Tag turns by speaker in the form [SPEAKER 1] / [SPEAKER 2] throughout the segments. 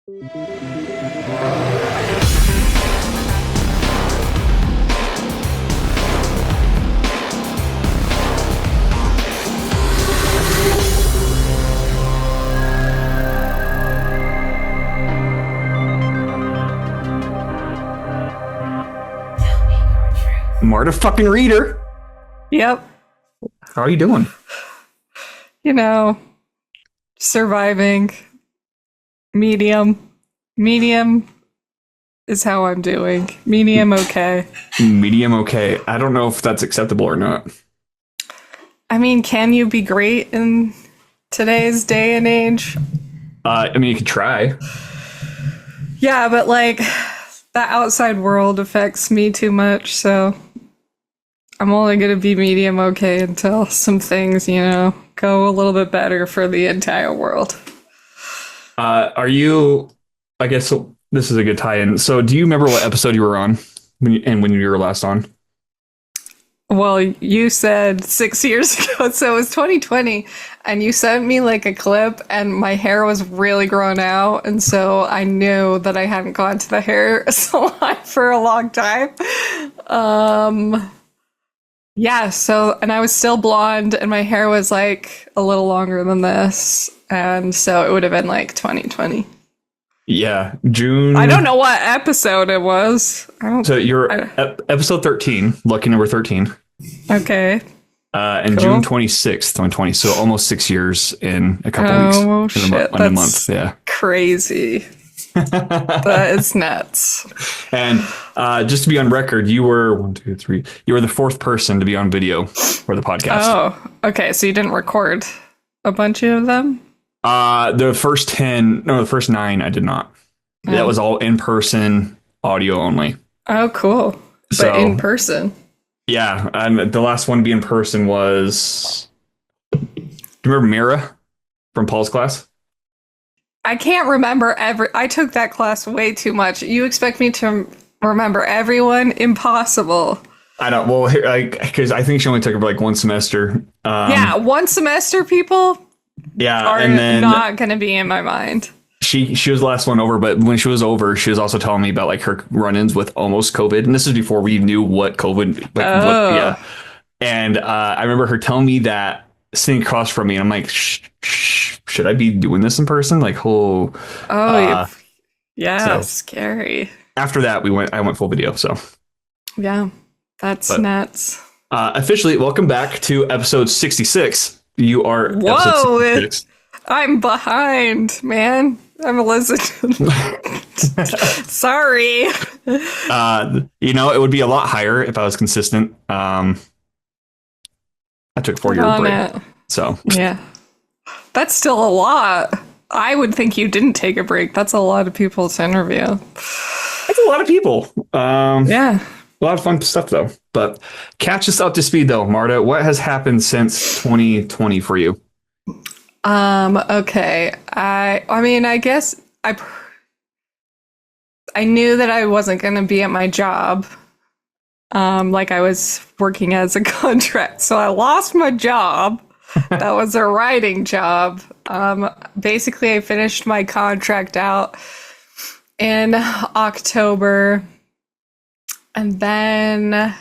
[SPEAKER 1] Marta fucking Reeder.
[SPEAKER 2] Yep.
[SPEAKER 1] How are you doing?
[SPEAKER 2] You know, surviving. Medium. Medium is how I'm doing. Medium okay.
[SPEAKER 1] Medium okay. I don't know if that's acceptable or not.
[SPEAKER 2] I mean, can you be great in today's day and age?
[SPEAKER 1] I mean, you could try.
[SPEAKER 2] Yeah, but like, the outside world affects me too much, so I'm only going to be medium okay until some things, go a little bit better for the entire world.
[SPEAKER 1] Are you, I guess this is a good tie-in. So do you remember what episode you were on when you were last on?
[SPEAKER 2] Well, you said 6 years ago, so it was 2020, and you sent me like a clip, and my hair was really grown out, and so I knew that I hadn't gone to the hair salon for a long time. Yeah, so, and I was still blonde, and my hair was like a little longer than this, and so it would have been like 2020.
[SPEAKER 1] Yeah, June.
[SPEAKER 2] I don't know what episode it was.
[SPEAKER 1] So you're episode 13, lucky number 13.
[SPEAKER 2] Okay.
[SPEAKER 1] And cool. June 26th, 2020. So almost 6 years in a couple weeks.
[SPEAKER 2] Oh, shit.
[SPEAKER 1] In a month, yeah.
[SPEAKER 2] Crazy. That is nuts.
[SPEAKER 1] And just to be on record, you were you were the fourth person to be on video for the podcast.
[SPEAKER 2] Oh, okay. So you didn't record a bunch of them?
[SPEAKER 1] The first 9 I did not. Oh. That was all in person, audio only.
[SPEAKER 2] Oh, cool. But in person.
[SPEAKER 1] Yeah, and the last one to be in person was, do you remember Mira from Paul's class?
[SPEAKER 2] I can't remember I took that class way too much. You expect me to remember everyone? Impossible.
[SPEAKER 1] I don't. Well, because I think she only took it for like one semester.
[SPEAKER 2] Yeah, one semester, people.
[SPEAKER 1] Yeah,
[SPEAKER 2] are
[SPEAKER 1] and then
[SPEAKER 2] not going to be in my mind.
[SPEAKER 1] She was the last one over, but when she was over, she was also telling me about like her run-ins with almost COVID, and this is before we knew what COVID. Yeah, and I remember her telling me that sitting across from me, and I'm like, should I be doing this in person? Like,
[SPEAKER 2] yeah,
[SPEAKER 1] so
[SPEAKER 2] scary.
[SPEAKER 1] After that, I went full video. So
[SPEAKER 2] yeah, that's nuts.
[SPEAKER 1] Officially, welcome back to episode 66. You are.
[SPEAKER 2] Whoa, I'm behind, man. I'm Elizabeth. Sorry.
[SPEAKER 1] It would be a lot higher if I was consistent. I took a 4-year break. So
[SPEAKER 2] yeah, that's still a lot. I would think you didn't take a break. That's a lot of people to interview.
[SPEAKER 1] That's a lot of people.
[SPEAKER 2] Yeah.
[SPEAKER 1] A lot of fun stuff, though. But catch us up to speed, though, Marta. What has happened since 2020 for you?
[SPEAKER 2] Okay. I mean, I guess I knew that I wasn't going to be at my job. Like I was working as a contract. So I lost my job. That was a writing job. Basically, I finished my contract out in October. And then I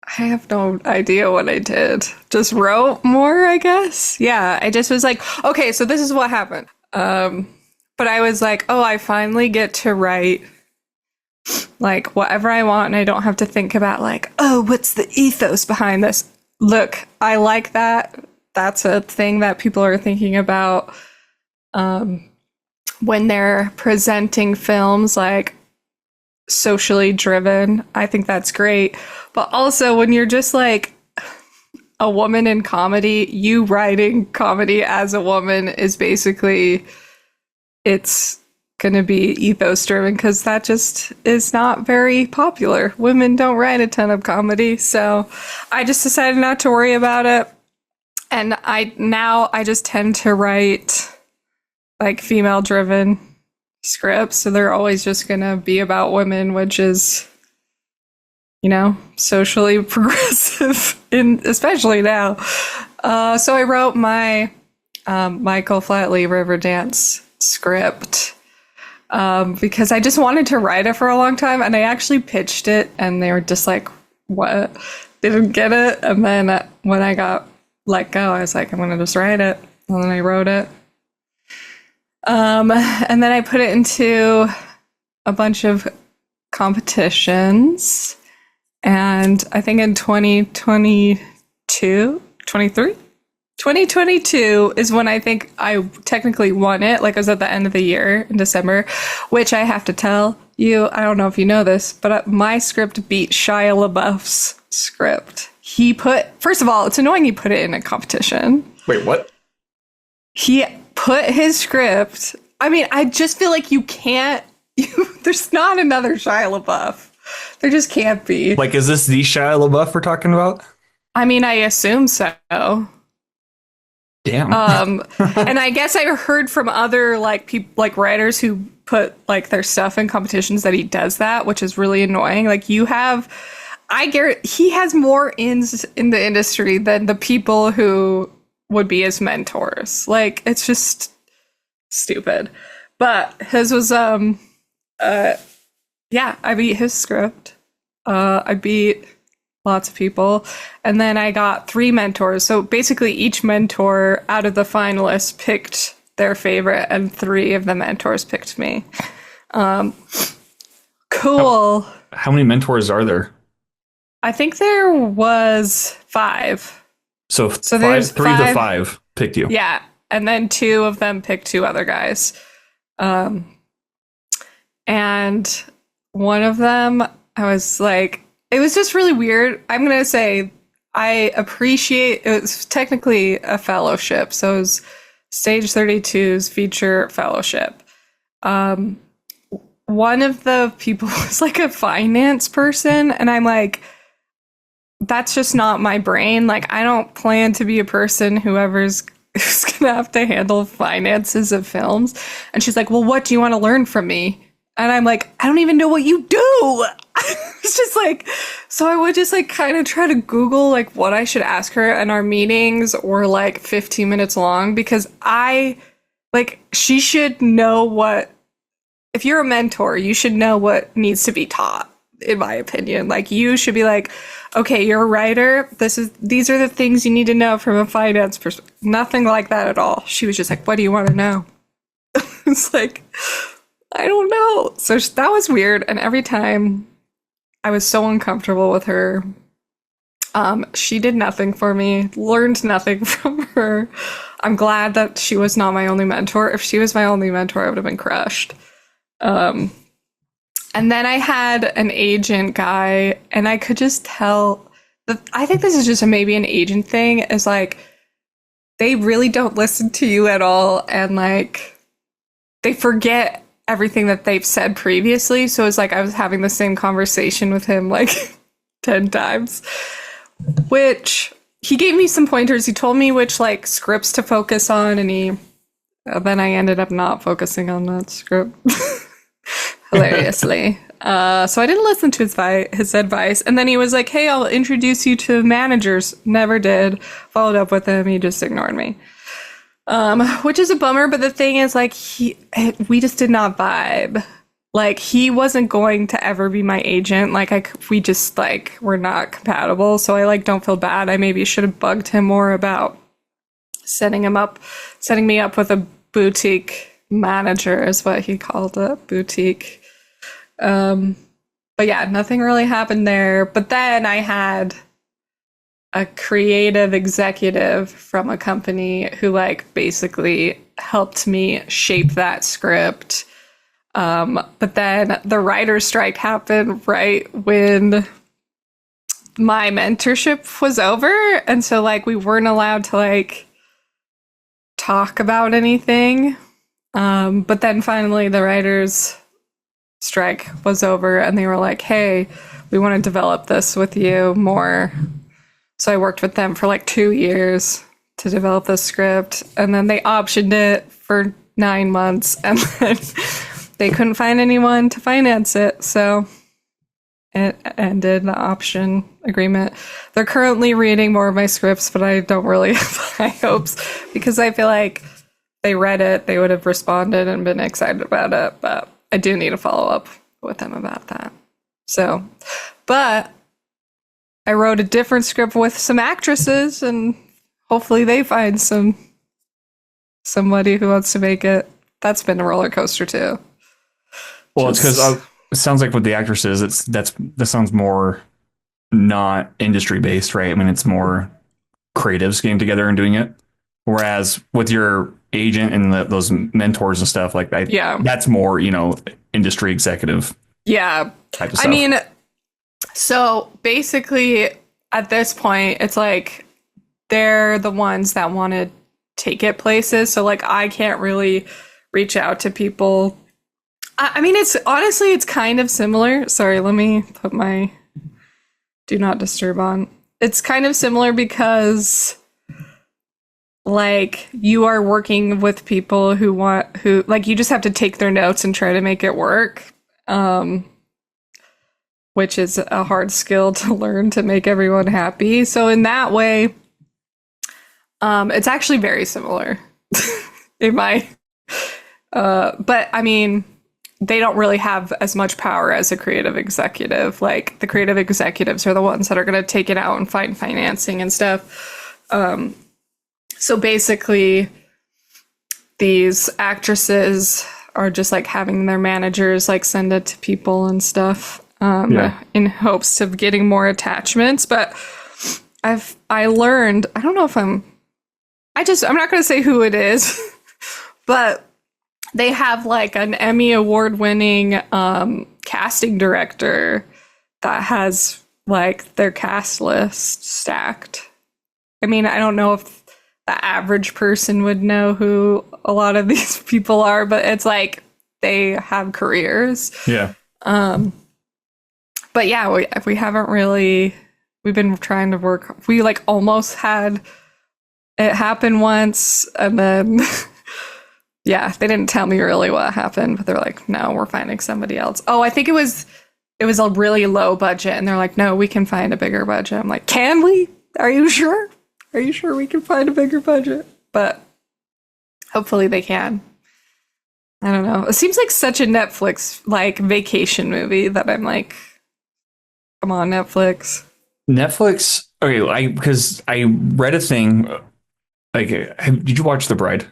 [SPEAKER 2] have no idea what I did. Just wrote more, I guess. Yeah, I just was like, okay, so this is what happened. But I was like, oh, I finally get to write like whatever I want, and I don't have to think about like, oh, what's the ethos behind this? Look, I like that. That's a thing that people are thinking about when they're presenting films, like socially driven. I think that's great. But also when you're just like a woman in comedy, you writing comedy as a woman is basically, it's going to be ethos driven because that just is not very popular. Women don't write a ton of comedy. So I just decided not to worry about it. And I just tend to write like female driven scripts. So they're always just going to be about women, which is, you know, socially progressive, especially now. So I wrote my Michael Flatley Riverdance script. because I just wanted to write it for a long time, and I actually pitched it, and they were just like, "What?" Didn't get it, and then when I got let go, I was like, "I'm gonna just write it," and then I wrote it. And then I put it into a bunch of competitions, and I think in 2022 is when I think I technically won it. Like, I was at the end of the year in December, which I have to tell you, I don't know if you know this, but my script beat Shia LaBeouf's script. First of all, it's annoying he put it in a competition.
[SPEAKER 1] Wait, what?
[SPEAKER 2] He put his script. I mean, I just feel like you can't, there's not another Shia LaBeouf. There just can't be.
[SPEAKER 1] Like, is this the Shia LaBeouf we're talking about?
[SPEAKER 2] I mean, I assume so.
[SPEAKER 1] Damn.
[SPEAKER 2] And I guess I heard from other people, like writers who put like their stuff in competitions, that he does that, which is really annoying. Like, he has more ins in the industry than the people who would be his mentors. Like, it's just stupid. But his was I beat his script. I beat lots of people, and then I got 3 mentors. So basically each mentor out of the finalists picked their favorite, and 3 of the mentors picked me. Cool.
[SPEAKER 1] How many mentors are there?
[SPEAKER 2] I think there was 5.
[SPEAKER 1] So
[SPEAKER 2] there's
[SPEAKER 1] 3 of the 5 picked you.
[SPEAKER 2] Yeah, and then 2 of them picked 2 other guys. And one of them, I was like, it was just really weird. I'm going to say I appreciate, it was technically a fellowship. So it was Stage 32's feature fellowship. One of the people was like a finance person, and I'm like, that's just not my brain. Like, I don't plan to be a person who's gonna have to handle finances of films. And she's like, well, what do you want to learn from me? And I'm like, I don't even know what you do. It's just like, so I would just like kind of try to Google like what I should ask her, and our meetings were like 15 minutes long, because she should know what, if you're a mentor, you should know what needs to be taught, in my opinion. Like, you should be like, okay, you're a writer. These are the things you need to know from a finance perspective. Nothing like that at all. She was just like, what do you want to know? It's like, I don't know. So that was weird. And every time I was so uncomfortable with her. She did nothing for me, learned nothing from her. I'm glad that she was not my only mentor. If she was my only mentor, I would have been crushed. And then I had an agent guy, and I could just tell that, I think this is just maybe an agent thing, is like, they really don't listen to you at all, and like, they forget everything that they've said previously. So it's like I was having the same conversation with him like 10 times, which he gave me some pointers. He told me which like scripts to focus on, and then I ended up not focusing on that script hilariously. So I didn't listen to his advice. And then he was like, hey, I'll introduce you to managers. Never did. Followed up with him. He just ignored me. Which is a bummer. But the thing is, like, we just did not vibe. Like, he wasn't going to ever be my agent. Like, we just, like, were not compatible. So I, like, don't feel bad. I maybe should have bugged him more about setting me up with a boutique manager, is what he called it. Boutique. But yeah, nothing really happened there. But then I had a creative executive from a company who like basically helped me shape that script. But then the writer's strike happened right when my mentorship was over. And so like we weren't allowed to like talk about anything. But then finally the writer's strike was over, and they were like, hey, we want to develop this with you more. So I worked with them for like 2 years to develop this script, and then they optioned it for 9 months, and then they couldn't find anyone to finance it, so it ended the option agreement. They're currently reading more of my scripts, but I don't really have high hopes, because I feel like they read it, they would have responded and been excited about it, but I do need to follow up with them about that. So, but I wrote a different script with some actresses, and hopefully they find somebody who wants to make it. That's been a roller coaster too.
[SPEAKER 1] Well, it's because it sounds like with the actresses, that sounds more not industry based, right? I mean, it's more creatives getting together and doing it. Whereas with your agent and those mentors and stuff like that, that's more, industry executive.
[SPEAKER 2] Yeah.
[SPEAKER 1] Type of stuff.
[SPEAKER 2] I mean, so basically at this point, it's like they're the ones that want to take it places. So like I can't really reach out to people. I mean, it's kind of similar. Sorry, let me put my do not disturb on. It's kind of similar because like you are working with people who like you just have to take their notes and try to make it work. Which is a hard skill to learn to make everyone happy. So in that way, it's actually very similar in my but I mean, they don't really have as much power as a creative executive. Like the creative executives are the ones that are going to take it out and find financing and stuff. So basically, these actresses are just like having their managers like send it to people and stuff in hopes of getting more attachments. But I learned, I don't know if I'm not going to say who it is, but they have like an Emmy award winning casting director that has like their cast list stacked. I mean, I don't know if the average person would know who a lot of these people are, but it's like they have careers.
[SPEAKER 1] Yeah.
[SPEAKER 2] But yeah, we haven't really, we've been trying to work. We like almost had it happen once, and then yeah, they didn't tell me really what happened, but they're like, no, we're finding somebody else. Oh, I think it was a really low budget, and they're like, no, we can find a bigger budget. I'm like, can we? Are you sure? Are you sure we can find a bigger budget? But hopefully they can. I don't know. It seems like such a Netflix like vacation movie that I'm like, come on, Netflix.
[SPEAKER 1] Netflix. Okay, because I read a thing. Like, did you watch The Bride?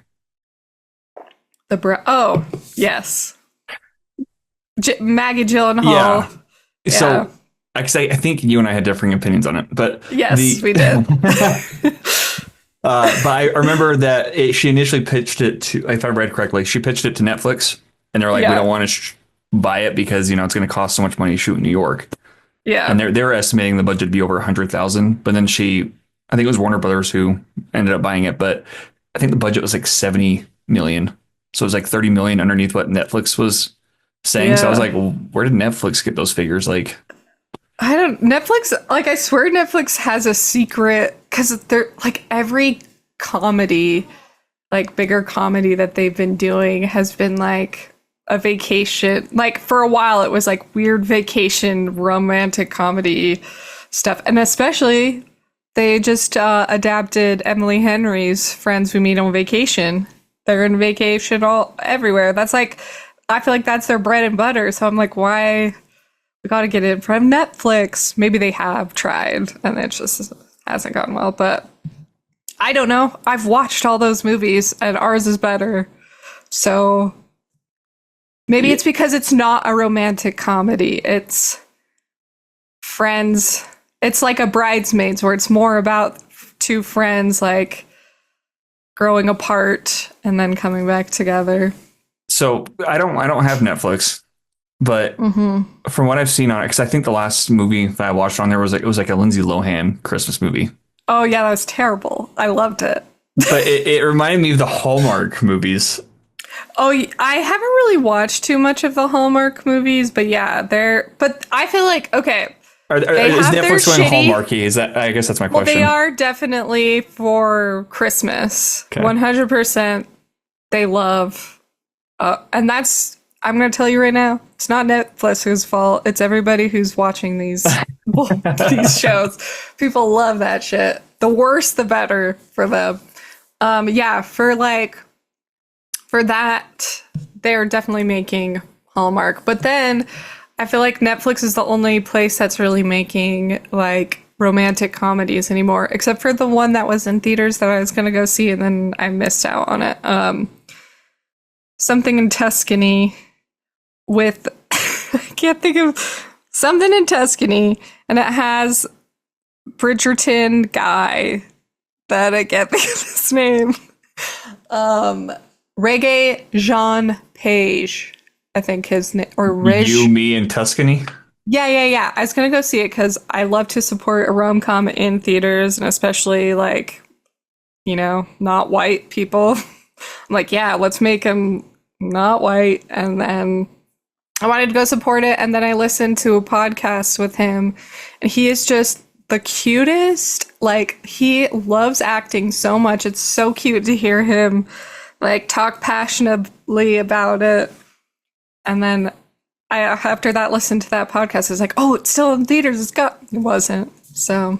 [SPEAKER 2] Oh, yes. Maggie Gyllenhaal.
[SPEAKER 1] Yeah. So, because I think you and I had differing opinions on it, but
[SPEAKER 2] yes, we did.
[SPEAKER 1] But I remember that she initially pitched it to, if I read correctly, she pitched it to Netflix, and they're like, we don't want to buy it because it's going to cost so much money to shoot in New York.
[SPEAKER 2] Yeah,
[SPEAKER 1] and they're estimating the budget to be over 100,000. But then I think it was Warner Brothers who ended up buying it, but I think the budget was like 70 million. So it was like 30 million underneath what Netflix was saying. Yeah. So I was like, well, where did Netflix get those figures? Like,
[SPEAKER 2] Netflix, like, I swear Netflix has a secret, because they're like every comedy, like bigger comedy that they've been doing has been like a vacation. Like for a while, it was like weird vacation, romantic comedy stuff. And especially they just adapted Emily Henry's Friends We Meet on Vacation. They're in vacation everywhere. That's like, I feel like that's their bread and butter. So I'm like, why? We got to get it from Netflix. Maybe they have tried and it just hasn't gone well. But I don't know. I've watched all those movies and ours is better. So maybe it's because it's not a romantic comedy. It's friends. It's like a Bridesmaids where it's more about two friends like growing apart and then coming back together.
[SPEAKER 1] So I don't have Netflix, but from what I've seen on it, because I think the last movie that I watched on there was like a Lindsay Lohan Christmas movie.
[SPEAKER 2] Oh yeah, that was terrible. I loved it.
[SPEAKER 1] But it reminded me of the Hallmark movies.
[SPEAKER 2] Oh, I haven't really watched too much of the Hallmark movies, but yeah, but I feel like, okay.
[SPEAKER 1] Is Netflix going Hallmarky? Is that? I guess that's my question.
[SPEAKER 2] Well, they are definitely for Christmas. Okay. 100%. They love, and that's. I'm going to tell you right now. It's not Netflix's fault. It's everybody who's watching these these shows. People love that shit. The worse, the better for them. Yeah, for that, they're definitely making Hallmark. But then I feel like Netflix is the only place that's really making like romantic comedies anymore, except for the one that was in theaters that I was gonna go see and then I missed out on it. Something in Tuscany with I can't think of something in Tuscany, and it has Bridgerton guy that I can't think of his name. Reggae Jean Page, I think his name, or Reg.
[SPEAKER 1] You, Me, and Tuscany.
[SPEAKER 2] Yeah. I was gonna go see it because I love to support a rom-com in theaters, and especially like, not white people. I'm like, yeah, let's make him not white. And then I wanted to go support it, and then I listened to a podcast with him, and he is just the cutest. Like, he loves acting so much. It's so cute to hear him like talk passionately about it. And then I, after that, listened to that podcast. I was like, oh, it's still in theaters. It wasn't. So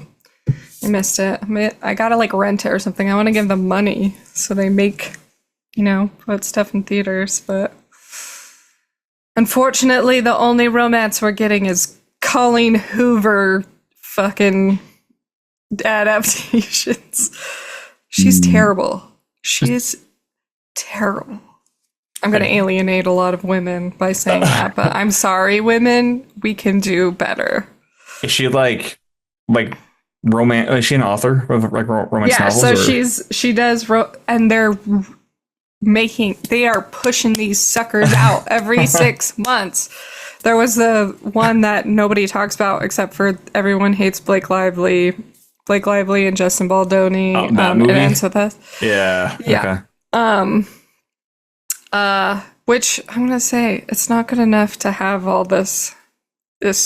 [SPEAKER 2] I missed it. I gotta like rent it or something. I want to give them money so they make, put stuff in theaters. But unfortunately, the only romance we're getting is Colleen Hoover fucking adaptations. She's terrible. She is terrible. I'm going to alienate a lot of women by saying that, but I'm sorry, women, we can do better.
[SPEAKER 1] Is she like romance? Is she an author of like romance novels?
[SPEAKER 2] Yeah, so she does, and they are pushing these suckers out every 6 months. There was the one that nobody talks about except for everyone hates Blake Lively and Justin Baldoni. It ends with us.
[SPEAKER 1] Yeah. Okay.
[SPEAKER 2] Which I'm gonna say it's not good enough to have all this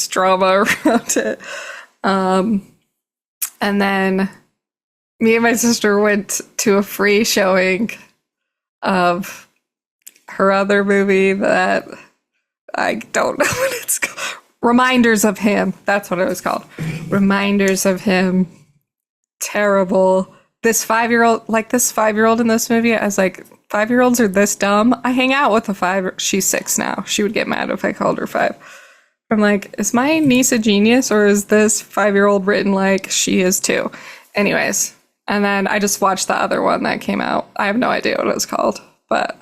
[SPEAKER 2] drama around it. And then me and my sister went to a free showing of her other movie that I don't know what it's called. Reminders of Him. That's what it was called. Reminders of Him. Terrible. This 5-year-old in this movie, I was like, 5-year-olds are this dumb? I hang out with a 5. She's 6 now. She would get mad if I called her 5. I'm like, is my niece a genius, or is this 5-year-old written like she is too? Anyways, and then I just watched the other one that came out. I have no idea what it was called, but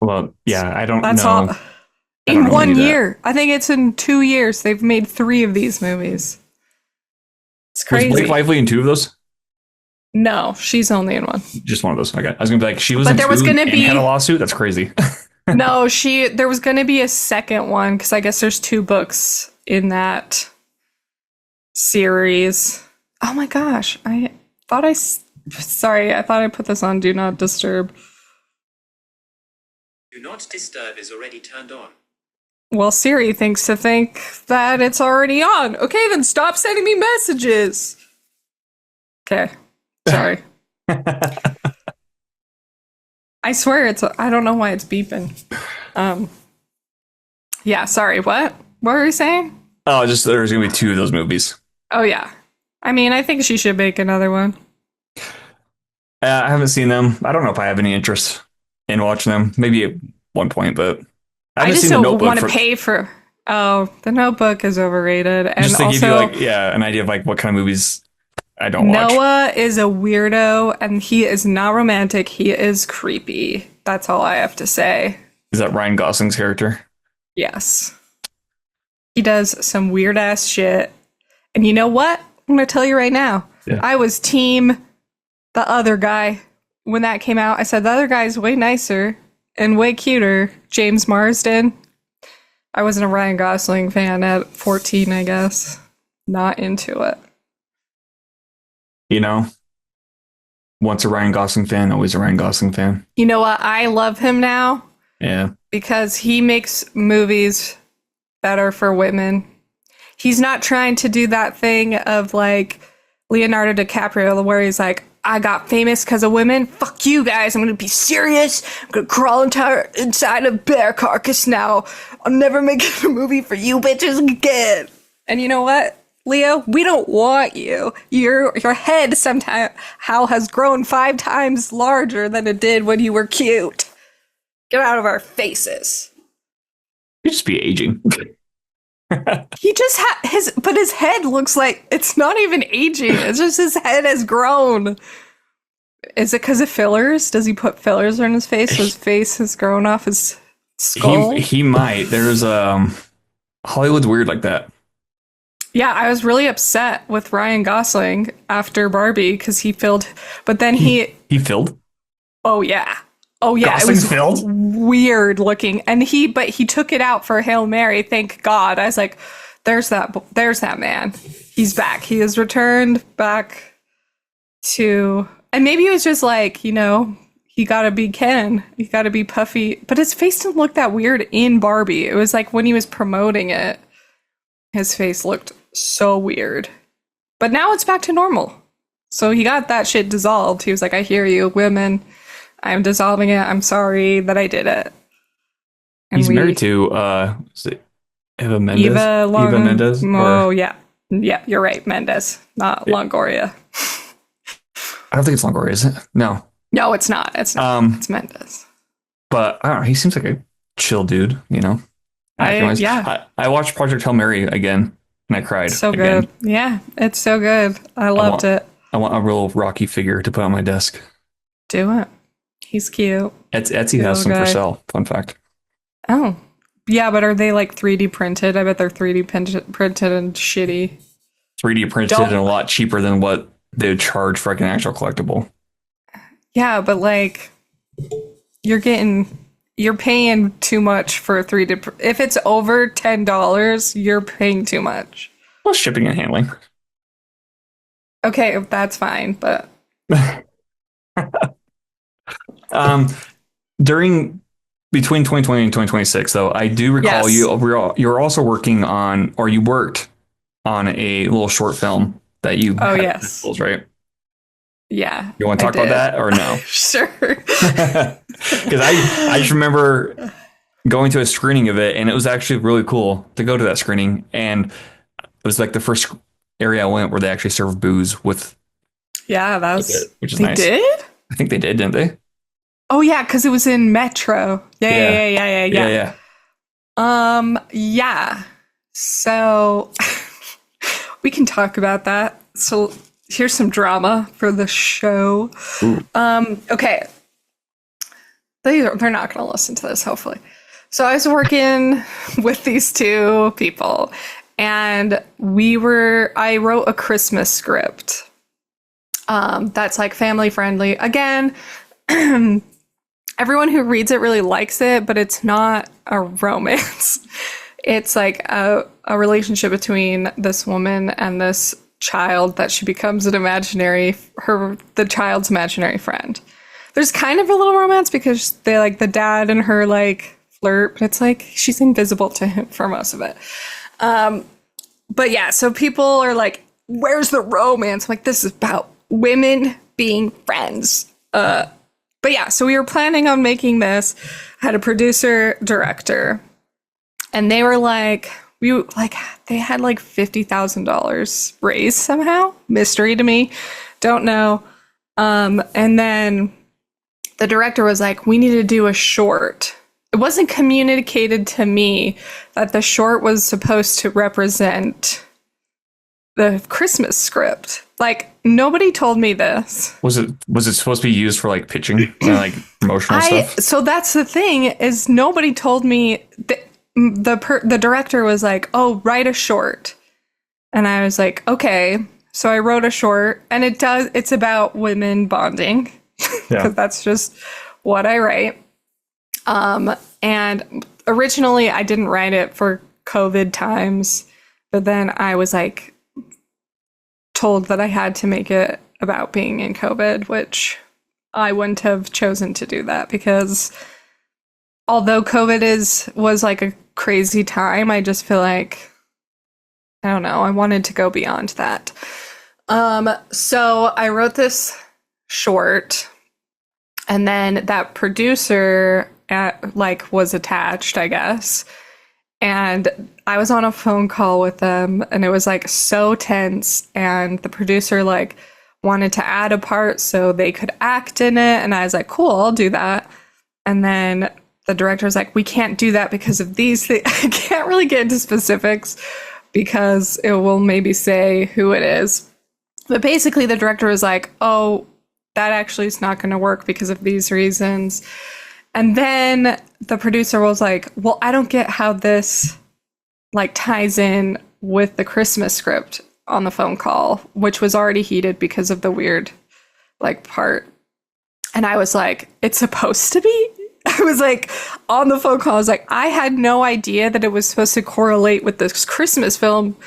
[SPEAKER 1] well, yeah, I don't
[SPEAKER 2] that's
[SPEAKER 1] know.
[SPEAKER 2] all. In 1 year, I think it's in 2 years. They've made 3 of these movies. It's crazy.
[SPEAKER 1] Was Blake Lively in 2 of those?
[SPEAKER 2] No, she's only in 1.
[SPEAKER 1] Just one of those. Okay, I was gonna be like, she was
[SPEAKER 2] but
[SPEAKER 1] in
[SPEAKER 2] there
[SPEAKER 1] 2
[SPEAKER 2] was gonna
[SPEAKER 1] and
[SPEAKER 2] be
[SPEAKER 1] had a lawsuit. That's crazy.
[SPEAKER 2] No, there was going to be a second one because I guess there's 2 books in that series. Oh my gosh. I thought I put this on Do Not Disturb.
[SPEAKER 3] Do Not Disturb is already turned on.
[SPEAKER 2] Well, Siri thinks that it's already on. Okay, then stop sending me messages. Okay. Sorry. I swear I don't know why it's beeping. Yeah, sorry, what? What were you saying?
[SPEAKER 1] Oh, just there's gonna be 2 of those movies.
[SPEAKER 2] Oh, yeah. I mean, I think she should make another one.
[SPEAKER 1] I haven't seen them. I don't know if I have any interest in watching them. Maybe at one point, but I haven't
[SPEAKER 2] just
[SPEAKER 1] seen The
[SPEAKER 2] don't
[SPEAKER 1] Notebook.
[SPEAKER 2] want to pay for. Oh, The Notebook is overrated, and
[SPEAKER 1] just to
[SPEAKER 2] also
[SPEAKER 1] give you an idea of like what kind of movies I don't watch.
[SPEAKER 2] Noah is a weirdo, and he is not romantic. He is creepy. That's all I have to say.
[SPEAKER 1] Is that Ryan Gosling's character?
[SPEAKER 2] Yes. He does some weird ass shit. And you know what? I'm going to tell you right now.
[SPEAKER 1] Yeah.
[SPEAKER 2] I was team the other guy when that came out. I said the other guy's way nicer and way cuter. James Marsden. I wasn't a Ryan Gosling fan at 14, I guess. Not into it.
[SPEAKER 1] Once a Ryan Gosling fan, always a Ryan Gosling fan.
[SPEAKER 2] You know what? I love him now.
[SPEAKER 1] Yeah.
[SPEAKER 2] Because he makes movies better for women. He's not trying to do that thing of like Leonardo DiCaprio where he's like, I got famous because of women. Fuck you guys. I'm going to be serious. I'm going to crawl inside a bear carcass now. I'm never making a movie for you bitches again. And you know what, Leo? We don't want you. Your head somehow has grown 5 times larger than it did when you were cute. Get out of our faces.
[SPEAKER 1] He'd just be aging.
[SPEAKER 2] He just had but his head looks like it's not even aging. It's just his head has grown. Is it because of fillers? Does he put fillers on his face? So his face has grown off his skull?
[SPEAKER 1] He might. There's Hollywood's weird like that.
[SPEAKER 2] Yeah, I was really upset with Ryan Gosling after Barbie because he filled, but then he
[SPEAKER 1] filled.
[SPEAKER 2] oh yeah, oh yeah,
[SPEAKER 1] Gosling
[SPEAKER 2] it was
[SPEAKER 1] filled?
[SPEAKER 2] weird looking, and but he took it out for Hail Mary. Thank God. I was like, there's that man. He's back. He has returned back to, and maybe it was just like, you know, he got to be Ken. He got to be puffy, but his face didn't look that weird in Barbie. It was like when he was promoting it, his face looked so weird, but now it's back to normal. So he got that shit dissolved. He was like, I hear you, women. I'm dissolving it. I'm sorry that I did it. And
[SPEAKER 1] He's married to is it Eva Mendes? Eva Mendes?
[SPEAKER 2] Oh yeah. Yeah, you're right. Mendes, not Longoria.
[SPEAKER 1] I don't think it's Longoria, is it? No.
[SPEAKER 2] No, it's not. It's not. It's Mendes.
[SPEAKER 1] But I don't know. He seems like a chill dude, you know? I watched Project Hail Mary again and I cried.
[SPEAKER 2] So
[SPEAKER 1] again.
[SPEAKER 2] Good. Yeah, it's so good. I loved it.
[SPEAKER 1] I want a real Rocky figure to put on my desk.
[SPEAKER 2] Do it. He's cute.
[SPEAKER 1] Etsy has some for sale. Fun fact.
[SPEAKER 2] Oh. Yeah, but are they like 3D printed? I bet they're 3D printed and shitty.
[SPEAKER 1] 3D printed and a lot cheaper than what they would charge for like an actual collectible.
[SPEAKER 2] Yeah, but like you're paying too much for a 3D. If it's over $10, you're paying too much.
[SPEAKER 1] Well, shipping and handling.
[SPEAKER 2] Okay, that's fine, but
[SPEAKER 1] between 2020 and 2026, though, I do recall you're also working on, or you worked on a little short film that you
[SPEAKER 2] had visuals,
[SPEAKER 1] right?
[SPEAKER 2] Yeah.
[SPEAKER 1] You want to talk about that or no?
[SPEAKER 2] Sure.
[SPEAKER 1] Because I just remember going to a screening of it, and it was actually really cool to go to that screening. And it was like the first area I went where they actually served booze with.
[SPEAKER 2] Yeah, that was.
[SPEAKER 1] Which is nice.
[SPEAKER 2] They did?
[SPEAKER 1] I think they did, didn't they?
[SPEAKER 2] Oh yeah, because it was in Metro. Yeah. Yeah. So we can talk about that. So here's some drama for the show. Okay. They're not going to listen to this, hopefully. So I was working with these two people, and I wrote a Christmas script. That's like family friendly. Again, everyone who reads it really likes it, but it's not a romance. It's like a relationship between this woman and this child that she becomes the child's imaginary friend. There's kind of a little romance because they like the dad and her like flirt, but it's like she's invisible to him for most of it. But yeah, so people are like, where's the romance? I'm like, this is about women being friends. But yeah, so we were planning on making this. I had a producer, director, and they were like, they had like $50,000 raised somehow. Mystery to me. Don't know. And then the director was like, we need to do a short. It wasn't communicated to me that the short was supposed to represent the Christmas script. Like, nobody told me this.
[SPEAKER 1] Was it supposed to be used for like pitching and like promotional stuff?
[SPEAKER 2] So that's the thing, is nobody told me. The director was like, oh, write a short. And I was like, okay. So I wrote a short, and it's about women bonding, because that's just what I write. And originally I didn't write it for COVID times, but then I was like told that I had to make it about being in COVID, which I wouldn't have chosen to do that, because although COVID was like a crazy time, I just feel like, I don't know, I wanted to go beyond that. So I wrote this short, and then that producer was attached, I guess. And I was on a phone call with them, and it was like so tense, and the producer like wanted to add a part so they could act in it, and I was like, cool, I'll do that. And then the director was like, we can't do that because of these things. I can't really get into specifics because it will maybe say who it is. But basically the director was like, oh, that actually is not going to work because of these reasons. And then the producer was like, well, I don't get how this like ties in with the Christmas script on the phone call, which was already heated because of the weird like part. And I was like, it's supposed to be? I was like, on the phone call, I was like, I had no idea that it was supposed to correlate with this Christmas film.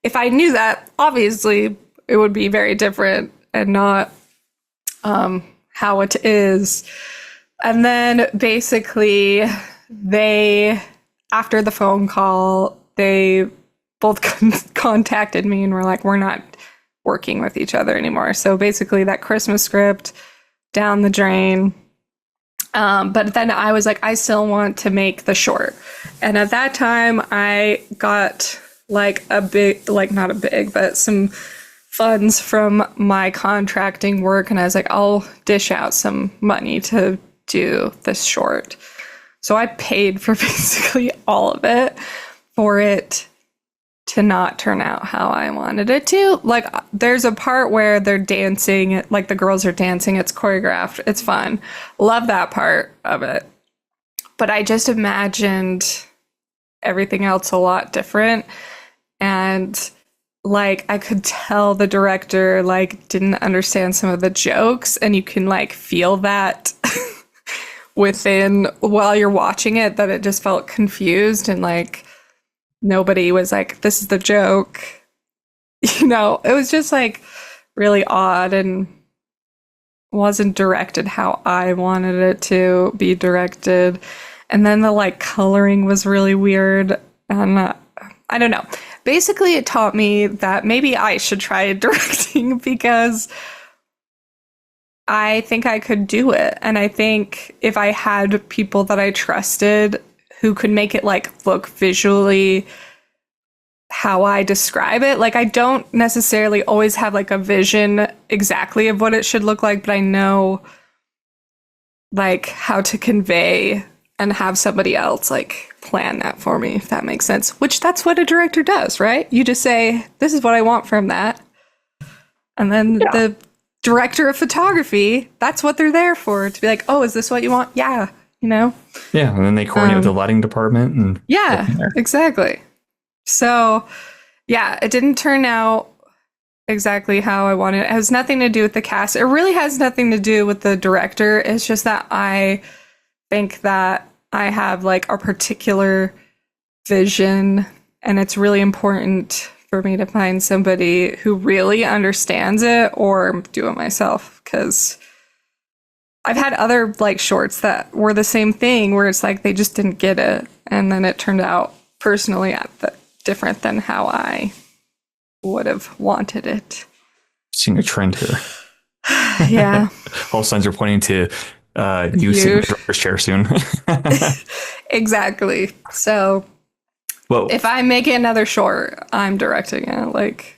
[SPEAKER 2] If I knew that, obviously, it would be very different and not how it is. And then basically, after the phone call, they both contacted me and were like, we're not working with each other anymore. So basically, that Christmas script down the drain. But then I was like, I still want to make the short. And at that time, I got like not a big, but some funds from my contracting work. And I was like, I'll dish out some money to do this short. So I paid for basically all of it for it to not turn out how I wanted it to. Like, there's a part where they're dancing, like the girls are dancing, it's choreographed, it's fun. Love that part of it. But I just imagined everything else a lot different. And like, I could tell the director like didn't understand some of the jokes, and you can like feel that within while you're watching it, that it just felt confused and like nobody was like, this is the joke. You know, it was just like really odd and wasn't directed how I wanted it to be directed. And then the like coloring was really weird. And I don't know. Basically, it taught me that maybe I should try directing because I think I could do it. And I think if I had people that I trusted who could make it like look visually how I describe it. Like, I don't necessarily always have like a vision exactly of what it should look like, but I know like how to convey and have somebody else like plan that for me, if that makes sense. Which that's what a director does, right? You just say, this is what I want from that. And then the director of photography, that's what they're there for, to be like, oh, is this what you want? Yeah. You know?
[SPEAKER 1] Yeah, and then they coordinate with the lighting department. And
[SPEAKER 2] yeah, exactly. So, yeah, it didn't turn out exactly how I wanted. It has nothing to do with the cast. It really has nothing to do with the director. It's just that I think that I have like a particular vision, and it's really important for me to find somebody who really understands it or do it myself, because I've had other like shorts that were the same thing where it's like they just didn't get it, and then it turned out personally different than how I would have wanted it.
[SPEAKER 1] Seeing a trend here.
[SPEAKER 2] Yeah.
[SPEAKER 1] All signs are pointing to you sitting in the driver's chair soon.
[SPEAKER 2] Exactly. So
[SPEAKER 1] well,
[SPEAKER 2] if I make another short, I'm directing it. Like,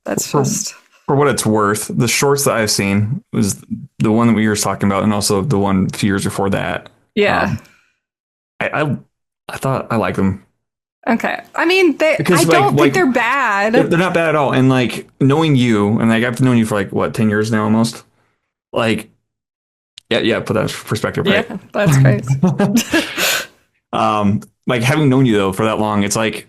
[SPEAKER 2] that's just...
[SPEAKER 1] For what it's worth, the shorts that I've seen was the one that we were talking about, and also the one a few years before that.
[SPEAKER 2] Yeah.
[SPEAKER 1] I thought I liked them.
[SPEAKER 2] Okay. I mean, I don't think they're bad.
[SPEAKER 1] They're not bad at all. And like, knowing you, and like I've known you for like what, 10 years now almost. Like, yeah, put that in perspective, right?
[SPEAKER 2] Yeah, that's crazy.
[SPEAKER 1] Like, having known you though for that long, it's like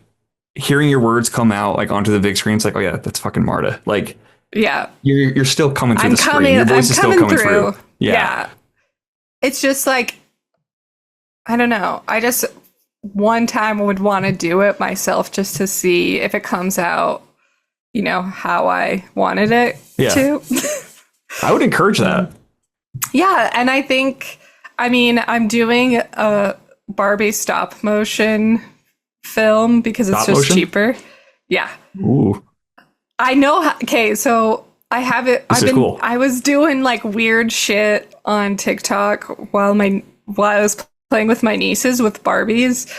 [SPEAKER 1] hearing your words come out like onto the big screen. It's like, oh yeah, that's fucking Marta. Like,
[SPEAKER 2] yeah,
[SPEAKER 1] you're still coming through the screen. Your voice is still coming through.
[SPEAKER 2] Yeah. It's just like, I don't know. I just one time would want to do it myself just to see if it comes out, you know, how I wanted it to.
[SPEAKER 1] I would encourage that.
[SPEAKER 2] Yeah. And I think, I mean, I'm doing a Barbie stop motion film because it's just cheaper. Yeah.
[SPEAKER 1] Ooh.
[SPEAKER 2] I know. Okay. So I have it.
[SPEAKER 1] Cool.
[SPEAKER 2] I was doing like weird shit on TikTok while I was playing with my nieces with Barbies,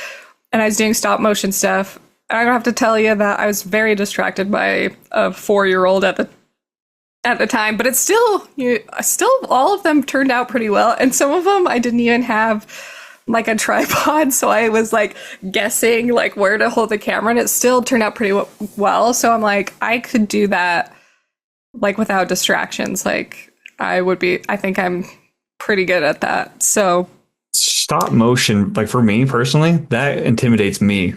[SPEAKER 2] and I was doing stop motion stuff. I don't have to tell you that I was very distracted by a 4-year-old at the time, but it's still all of them turned out pretty well, and some of them I didn't even have like a tripod, so I was like guessing like where to hold the camera, and it still turned out pretty well. So I'm like, I could do that like without distractions. Like I think I'm pretty good at that. So
[SPEAKER 1] Stop motion, like for me personally, that intimidates me.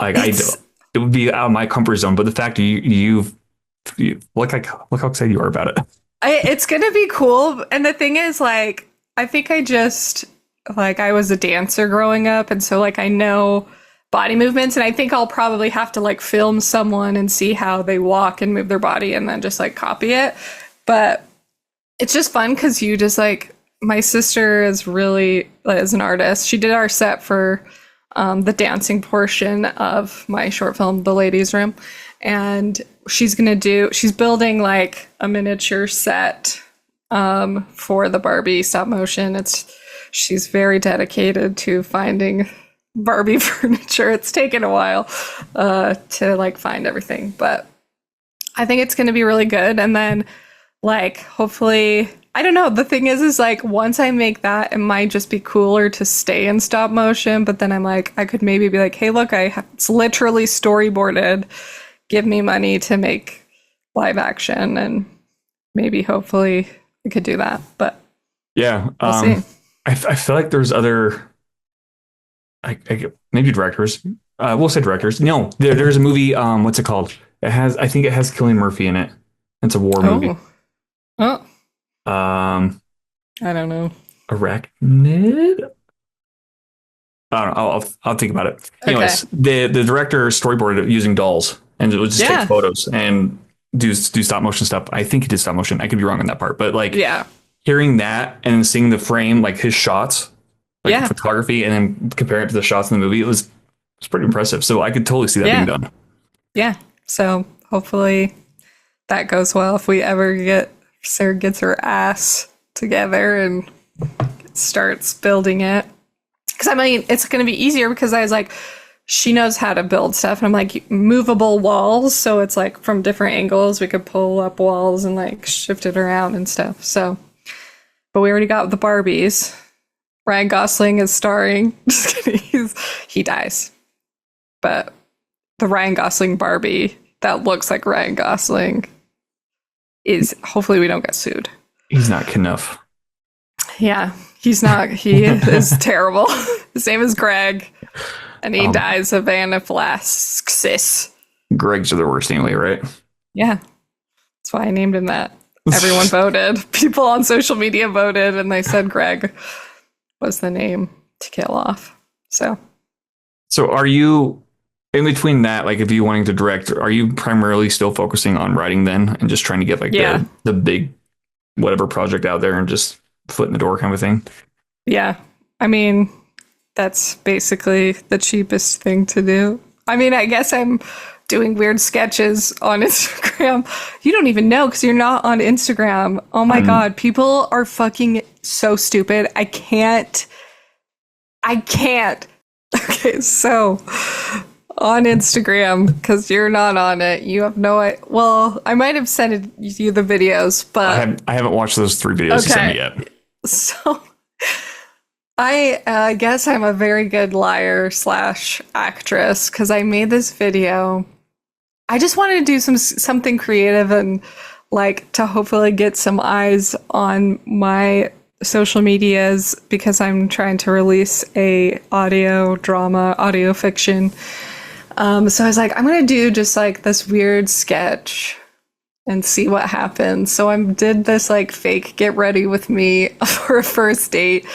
[SPEAKER 1] Like it would be out of my comfort zone. But the fact you look how excited you are about it.
[SPEAKER 2] it's gonna be cool. And the thing is, like, I think I was a dancer growing up, and so like I know body movements, and I think I'll probably have to like film someone and see how they walk and move their body and then just like copy it. But it's just fun because you just like, my sister is an artist. She did our set for the dancing portion of my short film, The Ladies Room. And she's building like a miniature set for the Barbie stop motion. She's very dedicated to finding Barbie furniture. It's taken a while to like find everything, but I think it's going to be really good. And then like, hopefully, I don't know. The thing is like, once I make that, it might just be cooler to stay in stop motion. But then I'm like, I could maybe be like, hey, look, it's literally storyboarded. Give me money to make live action, and maybe hopefully I could do that. But
[SPEAKER 1] yeah,
[SPEAKER 2] we'll see.
[SPEAKER 1] I feel like there's other, maybe directors. We'll say directors. No, there's a movie. What's it called? I think it has Cillian Murphy in it. It's a war movie.
[SPEAKER 2] Oh. I don't know.
[SPEAKER 1] Arachnid? I don't know. I'll think about it. Anyways, the director storyboarded it using dolls, and it would just take photos and do stop motion stuff. I think he did stop motion. I could be wrong on that part, but like, hearing that and seeing the frame, like his shots, like photography, and then comparing it to the shots in the movie, it's pretty impressive. So I could totally see that being done. Yeah.
[SPEAKER 2] So hopefully that goes well. If we ever Sarah gets her ass together and starts building it. Because I mean, it's going to be easier because I was like, she knows how to build stuff. And I'm like, movable walls. So it's like from different angles, we could pull up walls and like shift it around and stuff. So, but we already got the Barbies. Ryan Gosling is starring. Just kidding. He dies. But the Ryan Gosling Barbie that looks like Ryan Gosling hopefully we don't get sued.
[SPEAKER 1] He's not enough.
[SPEAKER 2] Yeah, he's not. He is terrible. His name is Greg, and he dies of anaphylaxis.
[SPEAKER 1] Gregs are the worst anyway, right?
[SPEAKER 2] Yeah, that's why I named him that. Everyone voted. People on social media voted, and they said Greg was the name to kill off. So
[SPEAKER 1] are you, in between that, like if you wanting to direct, are you primarily still focusing on writing then and just trying to get like the big whatever project out there and just foot in the door kind of thing? Yeah.
[SPEAKER 2] I mean, that's basically the cheapest thing to do. I mean, I guess I'm doing weird sketches on Instagram. You don't even know because you're not on Instagram. Oh my God. People are fucking so stupid. I can't. Okay, so on Instagram, because you're not on it, you have no idea. Well, I might have sent you the videos, but
[SPEAKER 1] I haven't watched those 3 videos you sent me yet.
[SPEAKER 2] So I guess I'm a very good liar / actress because I made this video. I just wanted to do something creative and like to hopefully get some eyes on my social medias because I'm trying to release a audio fiction. So I was like, I'm going to do just like this weird sketch and see what happens. So I did this like fake get ready with me for a first date.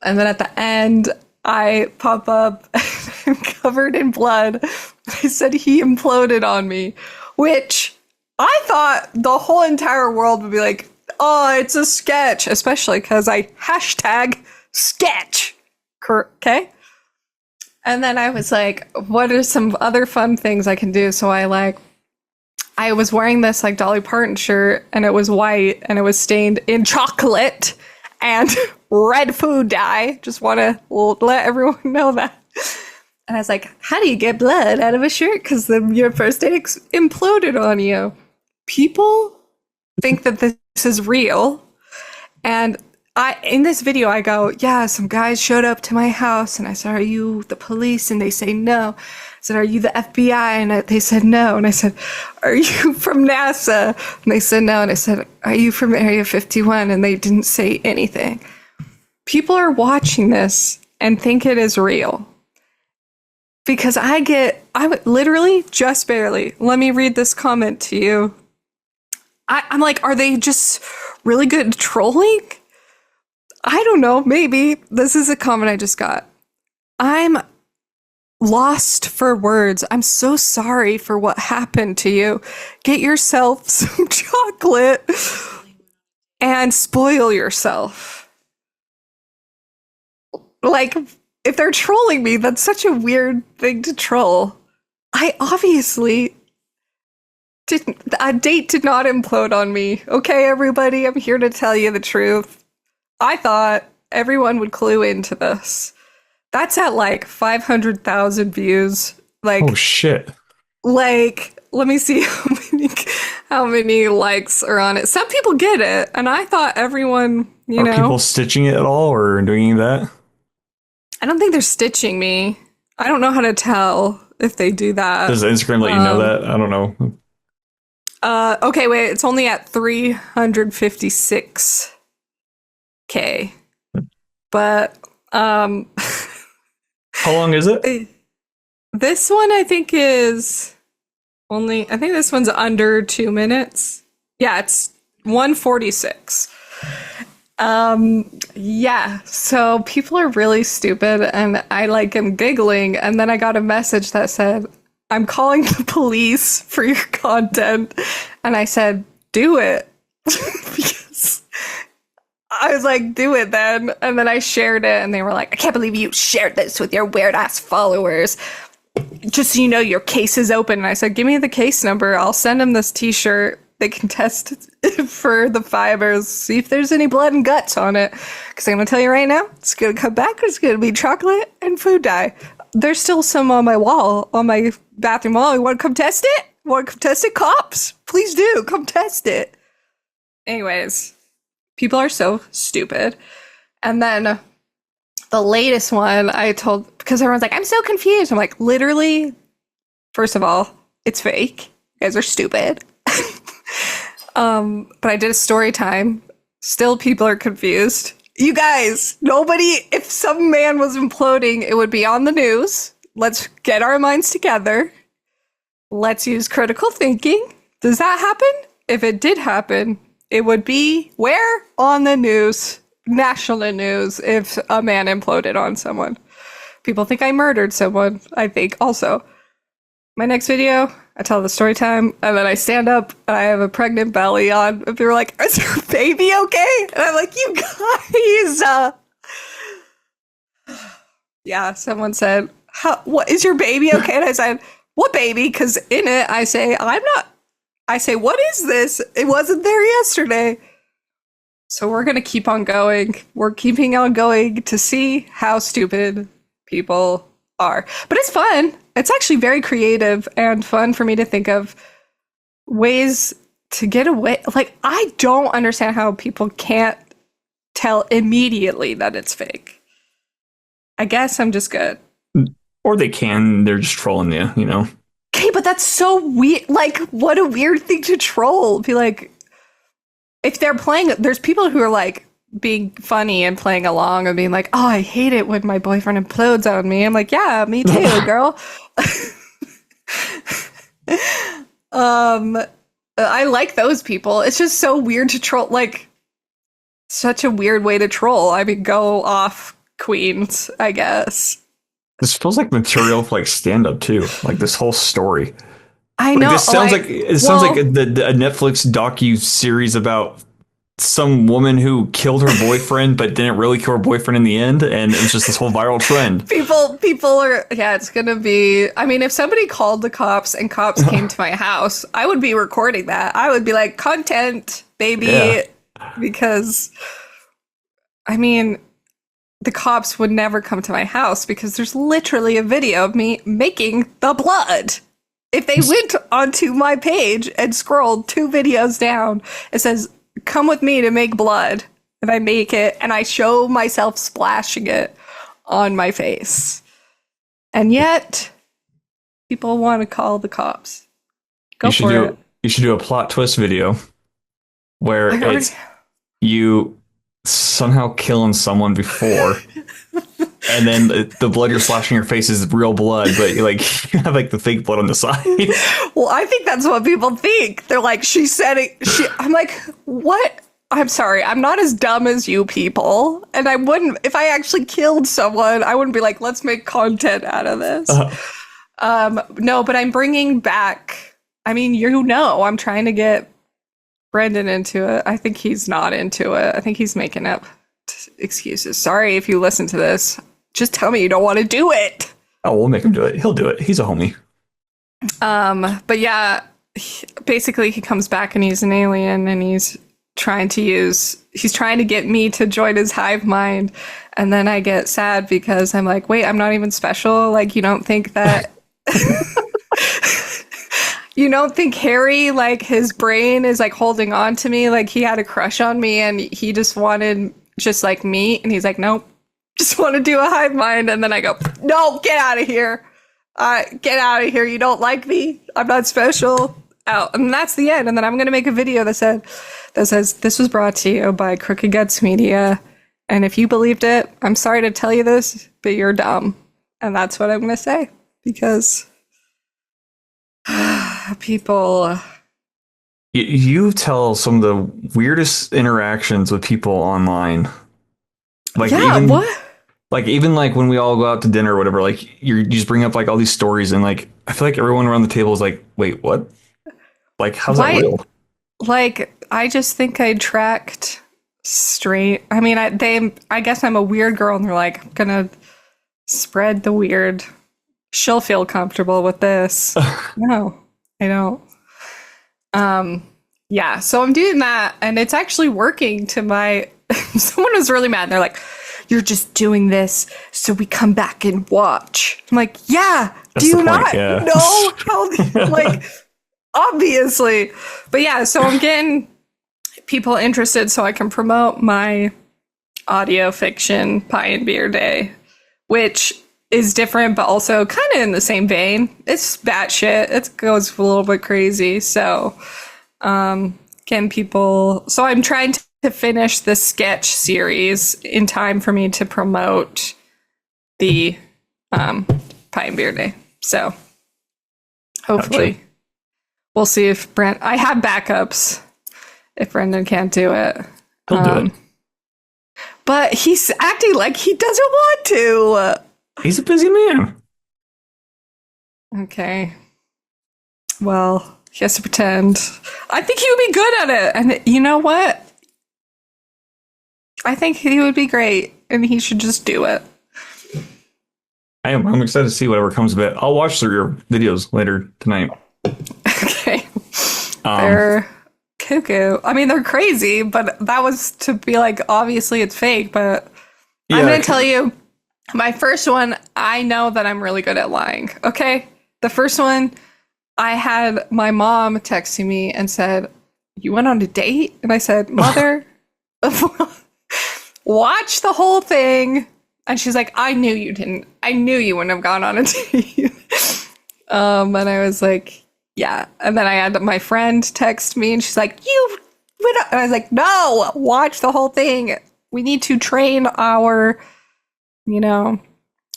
[SPEAKER 2] And then at the end, I pop up and I'm covered in blood. I said he imploded on me, which I thought the whole entire world would be like, oh, it's a sketch, especially because I hashtag sketch. Okay. And then I was like, what are some other fun things I can do? So I was wearing this like Dolly Parton shirt and it was white and it was stained in chocolate and red food dye. Just want to let everyone know that. And I was like, how do you get blood out of a shirt? Because your first date imploded on you. People think that this is real. And in this video, I go, yeah, some guys showed up to my house, and I said, are you the police? And they say no. I said, are you the FBI? And they said no. And I said, are you from NASA? And they said no. And I said, are you from Area 51? And they didn't say anything. People are watching this and think it is real. Because I would literally just barely, let me read this comment to you. I'm like, are they just really good at trolling? I don't know, maybe. This is a comment I just got. I'm lost for words. I'm so sorry for what happened to you. Get yourself some chocolate and spoil yourself. Like, if they're trolling me, that's such a weird thing to troll. I obviously didn't. A date did not implode on me. Okay, everybody, I'm here to tell you the truth. I thought everyone would clue into this. That's at like 500,000 views. Like,
[SPEAKER 1] oh shit!
[SPEAKER 2] Like, let me see how many likes are on it. Some people get it, and I thought everyone,
[SPEAKER 1] Are people stitching it at all or doing any of that?
[SPEAKER 2] I don't think they're stitching me. I don't know how to tell if they do that.
[SPEAKER 1] Does Instagram let you know that? I don't know.
[SPEAKER 2] Okay, wait. It's only at 356K. But
[SPEAKER 1] how long is it?
[SPEAKER 2] This one I think is only. I think this one's under 2 minutes. Yeah, it's 146. Yeah, so people are really stupid, and I like am giggling, and then I got a message that said, I'm calling the police for your content, and I said, do it. Because I was like, do it then, and then I shared it, and they were like, I can't believe you shared this with your weird-ass followers. Just so you know, your case is open. And I said, give me the case number, I'll send them this t-shirt. They can test for the fibers, see if there's any blood and guts on it. Because I'm going to tell you right now, it's going to come back. It's going to be chocolate and food dye. There's still some on my wall, on my bathroom wall. You want to come test it? Want to come test it? Cops, please do. Come test it. Anyways, people are so stupid. And then the latest one I told, because everyone's like, I'm so confused. I'm like, literally, first of all, it's fake. You guys are stupid. But I did a story time. Still, people are confused. You guys, nobody, if some man was imploding, it would be on the news. Let's get our minds together. Let's use critical thinking. Does that happen? If it did happen, it would be where? On the news. National news if a man imploded on someone. People think I murdered someone, I think, also. My next video, I tell the story time, and then I stand up, and I have a pregnant belly on, and people are like, is your baby okay? And I'm like, you guys, yeah, someone said, what, is your baby okay? And I said, what baby? Because in it, I say, what is this? It wasn't there yesterday. So we're going to keep on going. We're keeping on going to see how stupid people are. But it's fun. It's actually very creative and fun for me to think of ways to get away. Like, I don't understand how people can't tell immediately that it's fake. I guess I'm just good.
[SPEAKER 1] Or they can. They're just trolling you, you know?
[SPEAKER 2] Okay, but that's so weird. Like, what a weird thing to troll. Be like, if they're playing, there's people who are like being funny and playing along and being like, oh, I hate it when my boyfriend implodes on me. I'm like, yeah, me too, girl. I like those people. It's just so weird to troll. Like, such a weird way to troll. I mean, go off, queens, I guess.
[SPEAKER 1] This feels like material for like stand-up too. Like this whole story.
[SPEAKER 2] I know.
[SPEAKER 1] This sounds like it sounds like a Netflix docu series about some woman who killed her boyfriend but didn't really kill her boyfriend in the end, and it's just this whole viral trend.
[SPEAKER 2] People are, yeah, it's gonna be, I mean, if somebody called the cops and cops came to my house, I would be recording that. I would be like, content, baby. Yeah. Because I mean, the cops would never come to my house because there's literally a video of me making the blood. If they went onto my page and scrolled 2 videos down, it says, come with me to make blood. and I make it and I show myself splashing it on my face. And yet, people want to call the cops. Go for it.
[SPEAKER 1] You should do a plot twist video where it's you somehow killing someone before, and then the blood you're splashing your face is real blood, but you have like the fake blood on the side.
[SPEAKER 2] Well, I think that's what people think. They're like, she said it. I'm like, what? I'm sorry. I'm not as dumb as you people. And I wouldn't, if I actually killed someone, I wouldn't be like, let's make content out of this. No, but I'm bringing back, I mean, I'm trying to get Brendan into it. I think he's not into it. I think he's making up excuses. Sorry if you listen to this. Just tell me you don't want to do it.
[SPEAKER 1] Oh, we'll make him do it. He'll do it. He's a homie.
[SPEAKER 2] But yeah, basically he comes back and he's an alien and he's trying to get me to join his hive mind. And then I get sad because I'm like, wait, I'm not even special. Like, you don't think that you don't think Harry, like, his brain is like holding on to me, like he had a crush on me and he just wanted just like me, and he's like, nope, just want to do a hive mind. And then I go, no, get out of here. Get out of here. You don't like me. I'm not special. Out. And that's the end. And then I'm going to make a video that says, this was brought to you by Crooked Guts Media. And if you believed it, I'm sorry to tell you this, but you're dumb. And that's what I'm going to say. Because people...
[SPEAKER 1] You tell some of the weirdest interactions with people online. Like,
[SPEAKER 2] yeah,
[SPEAKER 1] even,
[SPEAKER 2] what?
[SPEAKER 1] Like, even like when we all go out to dinner or whatever, like you just bring up like all these stories, and like I feel like everyone around the table is like, wait, what? Like, how's that real?
[SPEAKER 2] Like, I just think I tracked straight. I mean, I guess I'm a weird girl, and they're like, I'm gonna spread the weird. She'll feel comfortable with this. No, I don't. Yeah, so I'm doing that, and it's actually working to my. Someone was really mad. They're like, "You're just doing this so we come back and watch." I'm like, "Yeah,
[SPEAKER 1] that's
[SPEAKER 2] do you
[SPEAKER 1] point,
[SPEAKER 2] not
[SPEAKER 1] yeah.
[SPEAKER 2] know how?" Like, obviously, but yeah. So I'm getting people interested so I can promote my audio fiction Pie and Beer Day, which is different, but also kind of in the same vein. It's batshit. It goes a little bit crazy. So, can people? So I'm trying to finish the sketch series in time for me to promote the Pie and Beer Day. So, hopefully,
[SPEAKER 1] gotcha.
[SPEAKER 2] We'll see if I have backups if Brendan can't do it.
[SPEAKER 1] He'll do it.
[SPEAKER 2] But he's acting like he doesn't want to.
[SPEAKER 1] He's a busy man.
[SPEAKER 2] Okay. Well, he has to pretend. I think he would be good at it. And you know what? I think he would be great. And he should just do it.
[SPEAKER 1] I'm excited to see whatever comes of it. I'll watch through your videos later tonight.
[SPEAKER 2] Okay. They're cuckoo. I mean, they're crazy, but that was to be like, obviously it's fake. But yeah, I'm going to tell you. My first one, I know that I'm really good at lying, okay? The first one, I had my mom texting me and said, you went on a date? And I said, Mother, watch the whole thing. And she's like, I knew you didn't. I knew you wouldn't have gone on a date. And I was like, yeah. And then I had my friend text me and she's like, you went on. And I was like, no, watch the whole thing. We need to train our...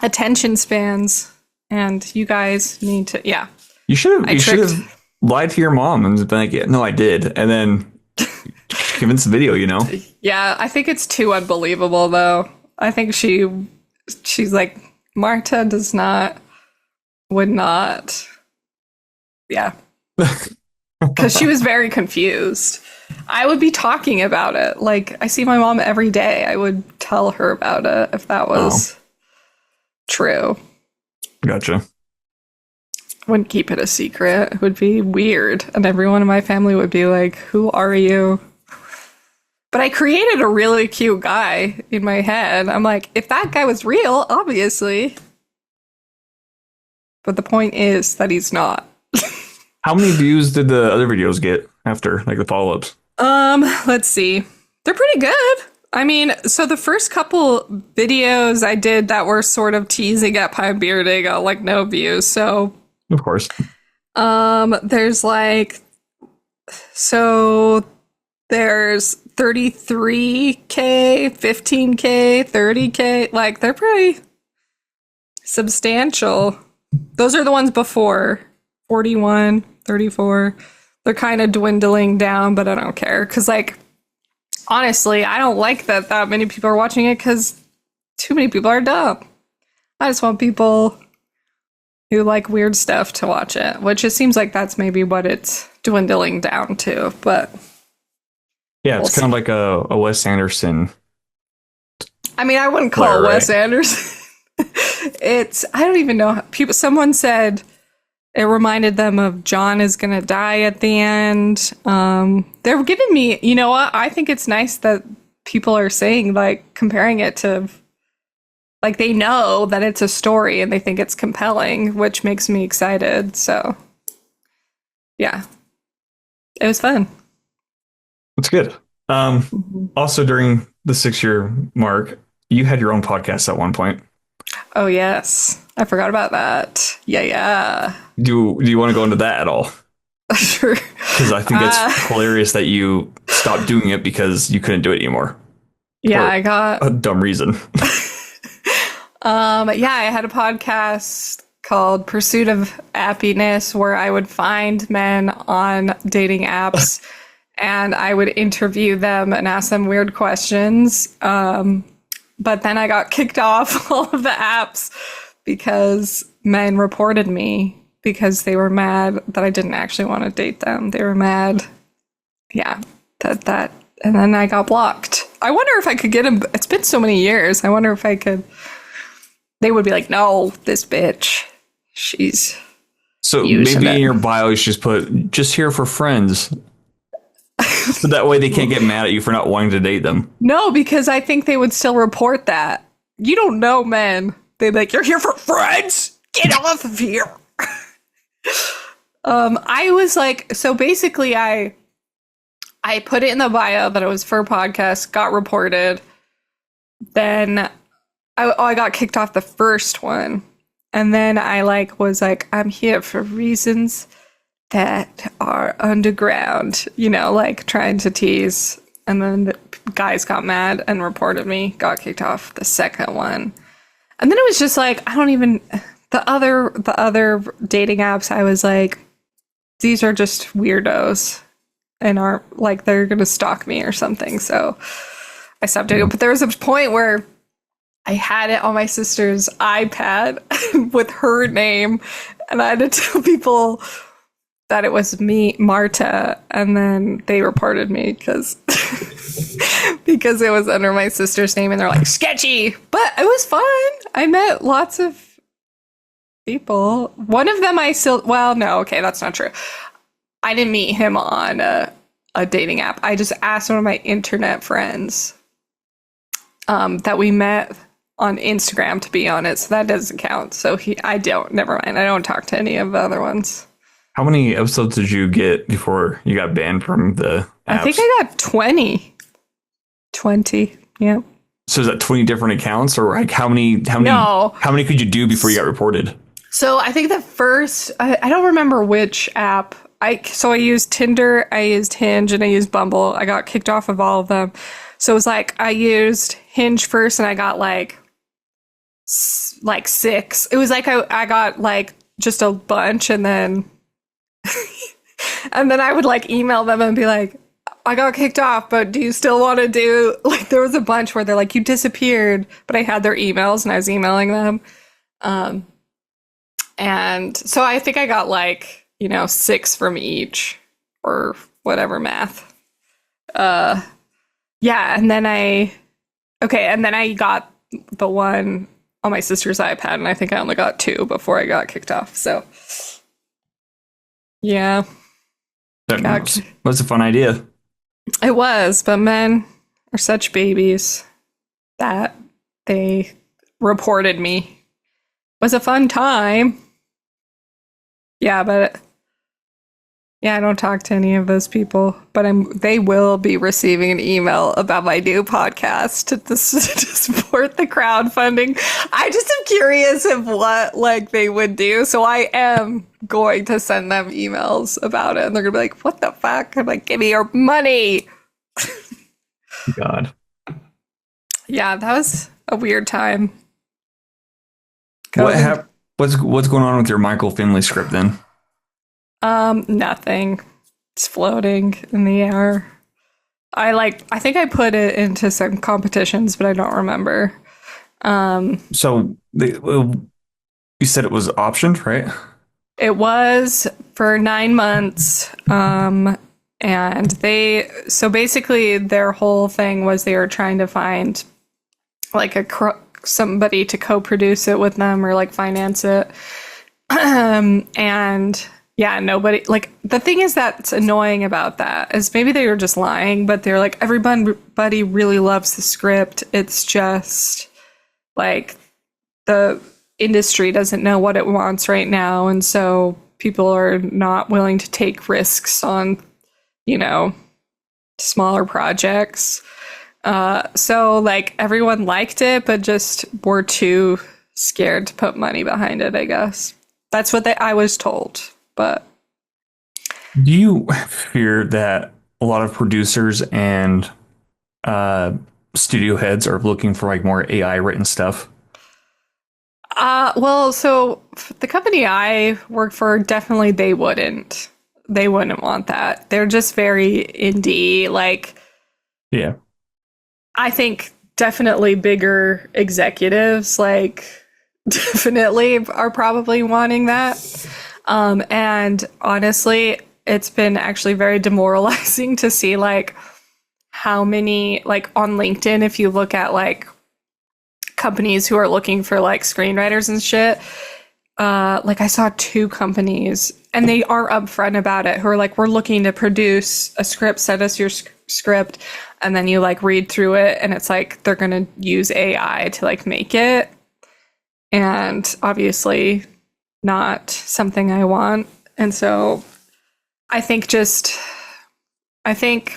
[SPEAKER 2] attention spans, and you guys need to, yeah. You should
[SPEAKER 1] have lied to your mom and been like, yeah, no, I did. And then convince the video,
[SPEAKER 2] Yeah, I think it's too unbelievable, though. I think she's like, Marta would not. Yeah. Because she was very confused. I would be talking about it. Like, I see my mom every day. I would tell her about it if that was true.
[SPEAKER 1] Gotcha.
[SPEAKER 2] Wouldn't keep it a secret. It would be weird. And everyone in my family would be like, who are you? But I created a really cute guy in my head. I'm like, if that guy was real, obviously. But the point is that he's not.
[SPEAKER 1] How many views did the other videos get after, like the follow-ups?
[SPEAKER 2] Let's see. They're pretty good. I mean, so the first couple videos I did that were sort of teasing at Pine Bearding got like no views. So,
[SPEAKER 1] Of course.
[SPEAKER 2] there's like, so there's 33K, 15K, 30K. Like they're pretty substantial. Those are the ones before 41, 34. They're kind of dwindling down, but I don't care. Cause like, honestly, I don't like that many people are watching it because too many people are dumb. I just want people who like weird stuff to watch it, which it seems like that's maybe what it's dwindling down to. But
[SPEAKER 1] Yeah, it's kind of like a Wes Anderson.
[SPEAKER 2] I mean, I wouldn't call it Wes Anderson. I don't even know. Someone said it reminded them of John is gonna die at the end. They're giving me, you know what? I think it's nice that people are saying, like, comparing it to, like, they know that it's a story and they think it's compelling, which makes me excited. So, yeah, it was fun.
[SPEAKER 1] That's good. Also, during the 6-year mark, you had your own podcast at one point.
[SPEAKER 2] Oh, yes. I forgot about that. Yeah.
[SPEAKER 1] Do you want to go into that at all?
[SPEAKER 2] Sure.
[SPEAKER 1] Because I think it's hilarious that you stopped doing it because you couldn't do it anymore.
[SPEAKER 2] Yeah, I got
[SPEAKER 1] a dumb reason.
[SPEAKER 2] Yeah, I had a podcast called Pursuit of Happiness where I would find men on dating apps and I would interview them and ask them weird questions. But then I got kicked off all of the apps because men reported me because they were mad that I didn't actually want to date them. They were mad. Yeah, that. And then I got blocked. I wonder if I could get him. It's been so many years. I wonder if I could. They would be like, no, this bitch. She's.
[SPEAKER 1] So maybe in your bio, you should just put just here for friends. So that way they can't get mad at you for not wanting to date them.
[SPEAKER 2] No, because I think they would still report that. You don't know, men. They'd be like, you're here for friends? Get off of here. I was like, so basically I put it in the bio that it was for a podcast, got reported. Then I got kicked off the first one. And then I was like, I'm here for reasons that are underground, like trying to tease. And then the guys got mad and reported me, got kicked off the second one. And then it was just like, I don't even, the other dating apps, I was like, these are just weirdos and are like, they're going to stalk me or something. So I stopped doing it. But there was a point where I had it on my sister's iPad with her name. And I had to tell people that it was me, Marta, and then they reported me because it was under my sister's name, and they're like, sketchy, but it was fun. I met lots of people. One of them that's not true. I didn't meet him on a dating app. I just asked one of my internet friends that we met on Instagram to be on it, so that doesn't count. So never mind. I don't talk to any of the other ones.
[SPEAKER 1] How many episodes did you get before you got banned from the apps?
[SPEAKER 2] I think I got 20. 20, yeah.
[SPEAKER 1] So is that 20 different accounts, or like how many could you do before you got reported?
[SPEAKER 2] So I think the first, I don't remember which app. I used Tinder, I used Hinge, and I used Bumble. I got kicked off of all of them. So it was like I used Hinge first and I got like 6. It was like I got like just a bunch, and then and then I would like email them and be like, I got kicked off, but do you still want to do, like, there was a bunch where they're like, you disappeared, but I had their emails and I was emailing them. And so I think I got like, 6 from each or whatever math. Yeah. And then I got the one on my sister's iPad, and I think I only got 2 before I got kicked off. So yeah.
[SPEAKER 1] That was a fun idea.
[SPEAKER 2] It was, but men are such babies that they reported me. It was a fun time. Yeah, but Yeah, I don't talk to any of those people, but they will be receiving an email about my new podcast to support the crowdfunding. I just am curious of what like they would do. So I am going to send them emails about it, and they're gonna be like, "What the fuck?" I'm like, "Give me your money."
[SPEAKER 1] God.
[SPEAKER 2] Yeah, that was a weird time.
[SPEAKER 1] What
[SPEAKER 2] COVID.
[SPEAKER 1] hap- what's going on with your Michael Finley script then?
[SPEAKER 2] Nothing. It's floating in the air. I think I put it into some competitions, but I don't remember.
[SPEAKER 1] So you said it was optioned, right?
[SPEAKER 2] It was for 9 months. And so basically their whole thing was they were trying to find like somebody to co-produce it with them or like finance it. And yeah, nobody, like, the thing is that's annoying about that is maybe they were just lying, but they're like, everybody really loves the script. It's just like the industry doesn't know what it wants right now. And so people are not willing to take risks on, smaller projects. So like everyone liked it, but just were too scared to put money behind it, I guess. That's what I was told. But
[SPEAKER 1] Do you fear that a lot of producers and studio heads are looking for like more AI written stuff?
[SPEAKER 2] well, so the company I work for, definitely they wouldn't. They wouldn't want that. They're just very indie. Like,
[SPEAKER 1] Yeah.
[SPEAKER 2] I think definitely bigger executives, like, definitely are probably wanting that. And honestly, it's been actually very demoralizing to see like how many, like on LinkedIn, if you look at like companies who are looking for like screenwriters and shit, like I saw 2 companies and they are upfront about it who are like, we're looking to produce a script, send us your script. And then you like read through it and it's like, they're going to use AI to like make it. And obviously not something I want. And so I think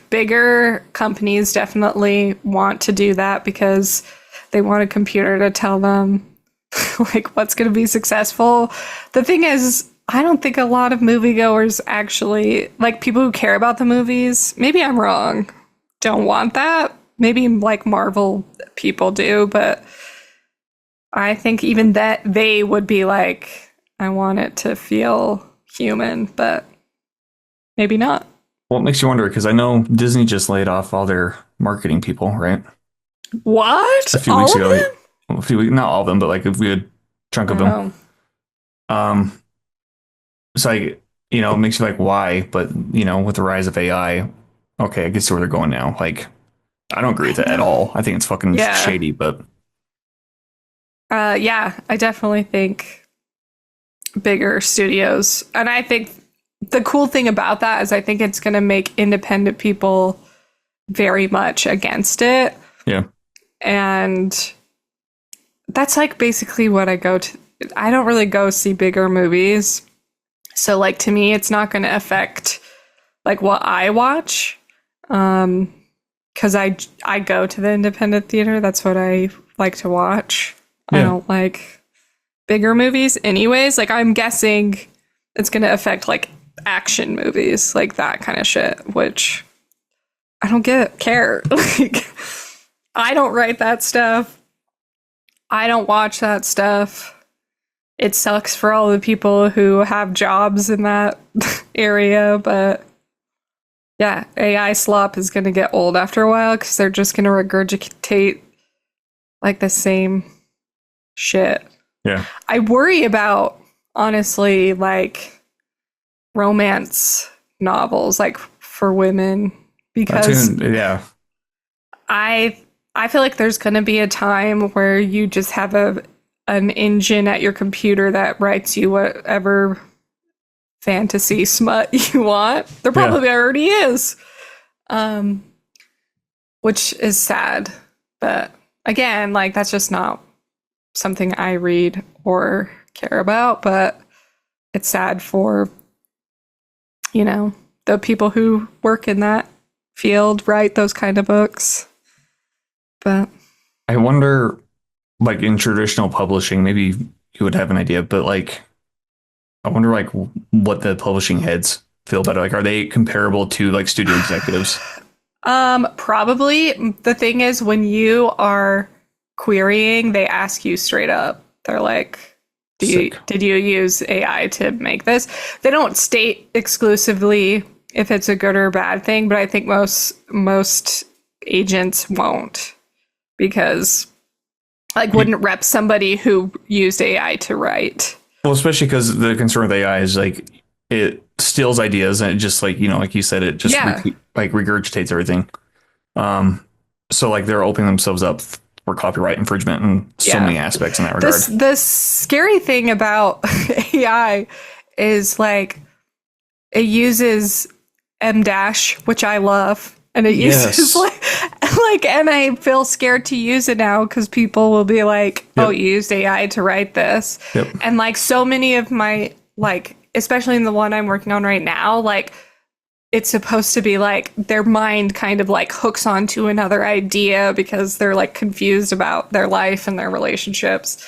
[SPEAKER 2] bigger companies definitely want to do that because they want a computer to tell them like what's going to be successful. The thing is, I don't think a lot of moviegoers actually, like people who care about the movies, maybe I'm wrong, don't want that. Maybe like Marvel people do, but I think even that they would be like, I want it to feel human, but maybe not.
[SPEAKER 1] Well, it makes you wonder because I know Disney just laid off all their marketing people, right?
[SPEAKER 2] What?
[SPEAKER 1] A few
[SPEAKER 2] All
[SPEAKER 1] weeks
[SPEAKER 2] of
[SPEAKER 1] ago.
[SPEAKER 2] them?
[SPEAKER 1] A few weeks, not all of them, but like a good chunk of them.
[SPEAKER 2] Oh,
[SPEAKER 1] Um, so it makes you like, why? But with the rise of AI, okay, I can see where they're going now. Like, I don't agree
[SPEAKER 2] I
[SPEAKER 1] with that at
[SPEAKER 2] know.
[SPEAKER 1] all. I think it's fucking
[SPEAKER 2] Yeah.
[SPEAKER 1] shady, but
[SPEAKER 2] Yeah, I definitely think bigger studios. And I think the cool thing about that is I think it's going to make independent people very much against it.
[SPEAKER 1] yeah,
[SPEAKER 2] And that's like basically what I go to. I don't really go see bigger movies. So like to me it's not going to affect like what I watch. Cuz I go to the independent theater. That's what I like to watch. I
[SPEAKER 1] yeah,
[SPEAKER 2] don't like bigger movies anyways. Like I'm guessing it's going to affect like action movies, like that kind of shit, which I don't care. Like I don't write that stuff. I don't watch that stuff. It sucks for all the people who have jobs in that area, but yeah, AI slop is going to get old after a while because they're just going to regurgitate like the same shit.
[SPEAKER 1] yeah.
[SPEAKER 2] I worry about, honestly, like romance novels, like for women, because
[SPEAKER 1] Yeah,
[SPEAKER 2] I I feel like there's going to be a time where you just have an engine at your computer that writes you whatever fantasy smut you want. There
[SPEAKER 1] yeah.
[SPEAKER 2] probably already is. Um which is sad. But again, like that's just not something I read or care about, but it's sad for you know, the people who work in that field write those kind of books. But
[SPEAKER 1] I wonder, like in traditional publishing, maybe you would have an idea, but like, I wonder like what the publishing heads feel about it. Like, are they comparable to like studio executives?
[SPEAKER 2] probably the thing is when you are querying, they ask you straight up. They're like,
[SPEAKER 1] Sick.
[SPEAKER 2] did you use AI to make this? They don't state exclusively if it's a good or bad thing, but I think most agents won't because like wouldn't rep somebody who used AI to write.
[SPEAKER 1] Well, especially because the concern with AI is like it steals ideas and it just like, you know, like you said, it just
[SPEAKER 2] Yeah.
[SPEAKER 1] like regurgitates everything. So like they're opening themselves up for copyright infringement and so
[SPEAKER 2] Yeah.
[SPEAKER 1] many aspects in that regard.
[SPEAKER 2] The scary thing about AI is like it uses M dash, which I love, and it uses
[SPEAKER 1] Yes.
[SPEAKER 2] like, and I feel scared to use it now because people will be like, "Oh,
[SPEAKER 1] Yep.
[SPEAKER 2] you used AI to write this,"
[SPEAKER 1] Yep.
[SPEAKER 2] and like so many of my like, especially in the one I'm working on right now, like it's supposed to be like their mind kind of like hooks onto another idea because they're like confused about their life and their relationships.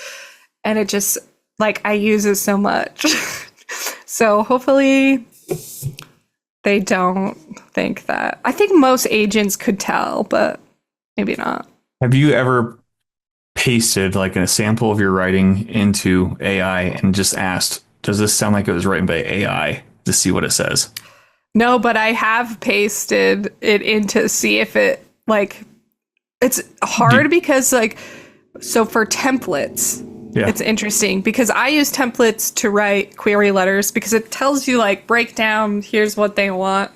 [SPEAKER 2] And it just like I use it so much. So hopefully they don't think that. I think most agents could tell, but maybe not.
[SPEAKER 1] Have you ever pasted like a sample of your writing into AI and just asked, does this sound like it was written by AI to see what it says?
[SPEAKER 2] No, but I have pasted it in to see if it like it's hard because like so for templates,
[SPEAKER 1] Yeah.
[SPEAKER 2] it's interesting because I use templates to write query letters because it tells you like break down, here's what they want.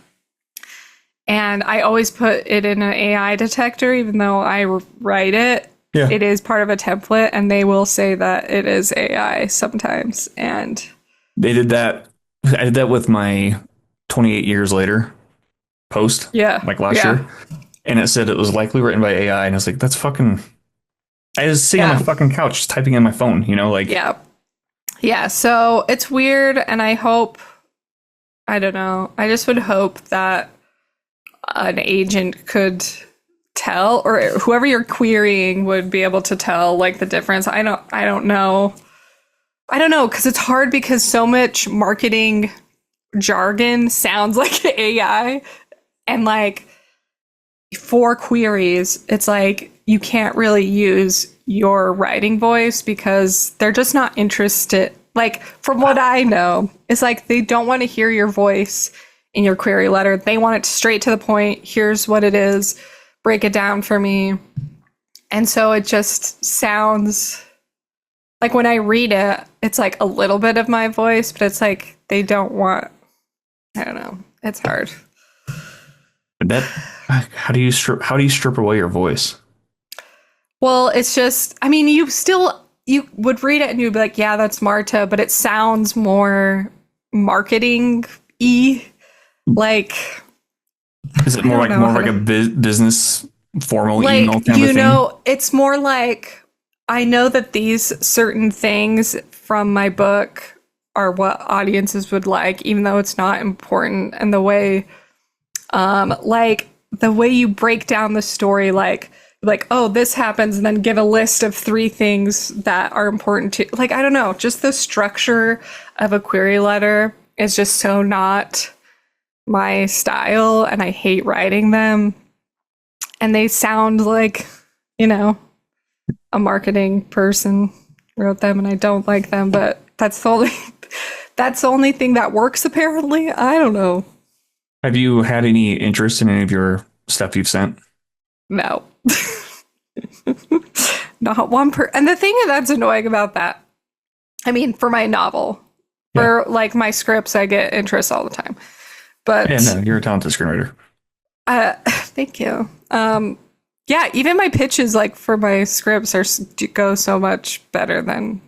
[SPEAKER 2] And I always put it in an AI detector, even though I write it.
[SPEAKER 1] Yeah.
[SPEAKER 2] It is part of a template, and they will say that it is AI sometimes. And
[SPEAKER 1] They did that. I did that with my 28 years later post,
[SPEAKER 2] yeah,
[SPEAKER 1] like last
[SPEAKER 2] yeah,
[SPEAKER 1] year. And it said it was likely written by AI. And I was like, that's fucking. I was sitting on
[SPEAKER 2] yeah,
[SPEAKER 1] my fucking couch just typing in my phone, you know, like.
[SPEAKER 2] yeah, yeah. So it's weird, and I hope, I don't know, I just would hope that an agent could tell, or whoever you're querying would be able to tell like the difference. I don't know. I don't know because it's hard because so much marketing jargon sounds like AI, and like for queries it's like you can't really use your writing voice because they're just not interested. Like from what I know, it's like they don't want to hear your voice in your query letter. They want it straight to the point. Here's what it is, break it down for me. And so it just sounds like when I read it, it's like a little bit of my voice, but it's like they don't want, I don't know. It's hard.
[SPEAKER 1] That how do you strip away your voice?
[SPEAKER 2] Well, it's just, I mean, you would read it and you'd be like, yeah, that's Marta, but it sounds more marketing-y. Like,
[SPEAKER 1] Is it
[SPEAKER 2] I
[SPEAKER 1] more
[SPEAKER 2] don't
[SPEAKER 1] like
[SPEAKER 2] know
[SPEAKER 1] more
[SPEAKER 2] how
[SPEAKER 1] like a business formal
[SPEAKER 2] like,
[SPEAKER 1] email kind of
[SPEAKER 2] you
[SPEAKER 1] a thing?
[SPEAKER 2] know, it's more like I know that these certain things from my book are what audiences would like, even though it's not important. And the way, like the way you break down the story, like, oh, this happens, and then give a list of 3 things that are important to, like, I don't know, just the structure of a query letter is just so not my style, and I hate writing them. And they sound like, you know, a marketing person wrote them, and I don't like them, but that's the only thing that works apparently. I don't know.
[SPEAKER 1] Have you had any interest in any of your stuff you've sent?
[SPEAKER 2] No. Not one and the thing that's annoying about that, I mean, for my novel, for like my scripts, I get interest all the time. But
[SPEAKER 1] Yeah, no, you're a talented screenwriter.
[SPEAKER 2] thank you. Yeah, even my pitches, like for my scripts, go so much better than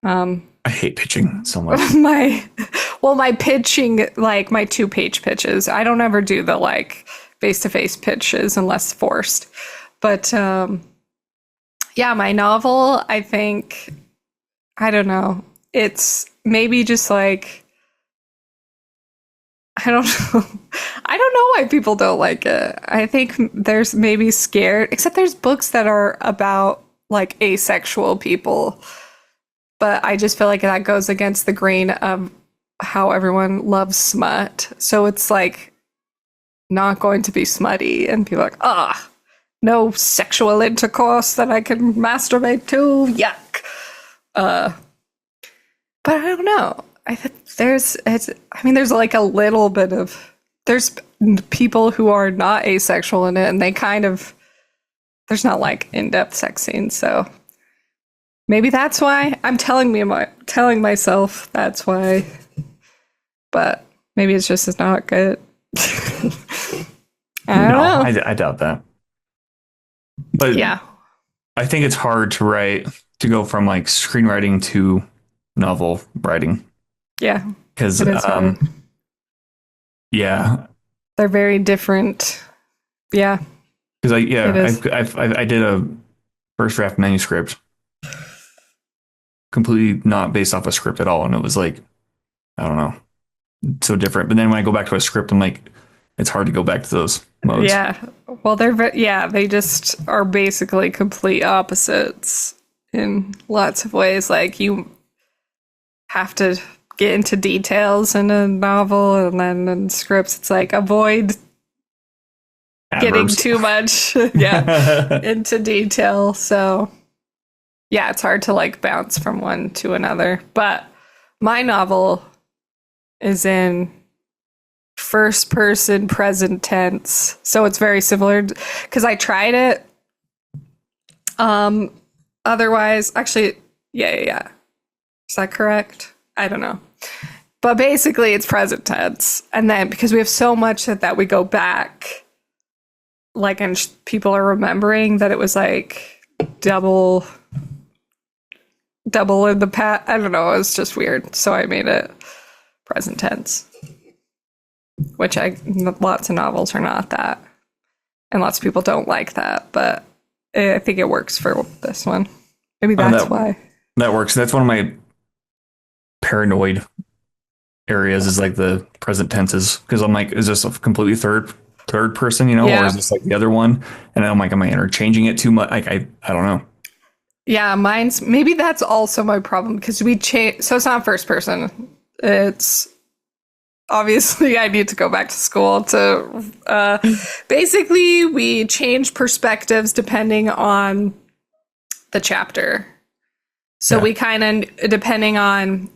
[SPEAKER 1] I hate pitching so much.
[SPEAKER 2] my pitching, like my 2-page pitches. I don't ever do the like face-to-face pitches unless forced. But yeah, my novel, I think, I don't know. It's maybe just like I don't know. I don't know why people don't like it. I think there's maybe scared, except there's books that are about like asexual people. But I just feel like that goes against the grain of how everyone loves smut. So it's like not going to be smutty. And people are like, no sexual intercourse that I can masturbate to. Yuck. But I don't know. I think there's like a little bit of there's people who are not asexual in it, and they kind of there's not like in-depth sex scenes, so maybe that's why I'm telling myself that's why. But maybe it's just it's not good. I don't know.
[SPEAKER 1] I doubt that. But
[SPEAKER 2] Yeah,
[SPEAKER 1] I think it's hard to go from like screenwriting to novel writing
[SPEAKER 2] yeah,
[SPEAKER 1] because
[SPEAKER 2] it is hard.
[SPEAKER 1] yeah,
[SPEAKER 2] They're very different. Yeah,
[SPEAKER 1] because
[SPEAKER 2] it is.
[SPEAKER 1] I did a first draft manuscript completely not based off a script at all, and it was like I don't know, so different. But then when I go back to a script, I'm like, it's hard to go back to those modes.
[SPEAKER 2] Yeah. Well, they just are basically complete opposites in lots of ways. Like you have to get into details in a novel, and then in scripts, it's like avoid getting
[SPEAKER 1] Adverbs.
[SPEAKER 2] too much, into detail. So, yeah, it's hard to like bounce from one to another. But my novel is in first person present tense, so it's very similar because I tried it. Otherwise, actually, yeah. Is that correct? I don't know. But basically, it's present tense. And then because we have so much that we go back, like, and people are remembering that it was like double in the past. I don't know. It was just weird. So I made it present tense, which lots of novels are not that. And lots of people don't like that. But I think it works for this one. Maybe that's why.
[SPEAKER 1] That works. That's one of my paranoid areas is like the present tenses because I'm like, is this a completely third person, or is this like the other one? And I'm like, am I interchanging it too much? Like I don't know.
[SPEAKER 2] Yeah, maybe that's also my problem because we change. So it's not first person. It's obviously I need to go back to school to. Basically, we change perspectives depending on the chapter. So we kind of, depending on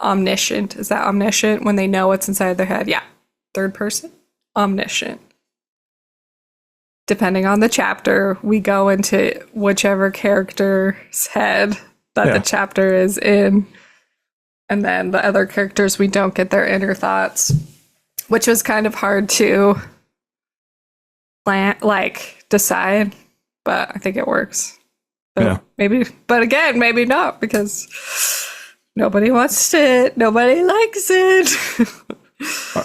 [SPEAKER 2] omniscient, is that omniscient when they know what's inside their head? Yeah. Third person, omniscient. Depending on the chapter, we go into whichever character's head that the chapter is in. And then the other characters, we don't get their inner thoughts, which was kind of hard to decide, but I think it works. So but again, maybe not because nobody wants it. Nobody likes it.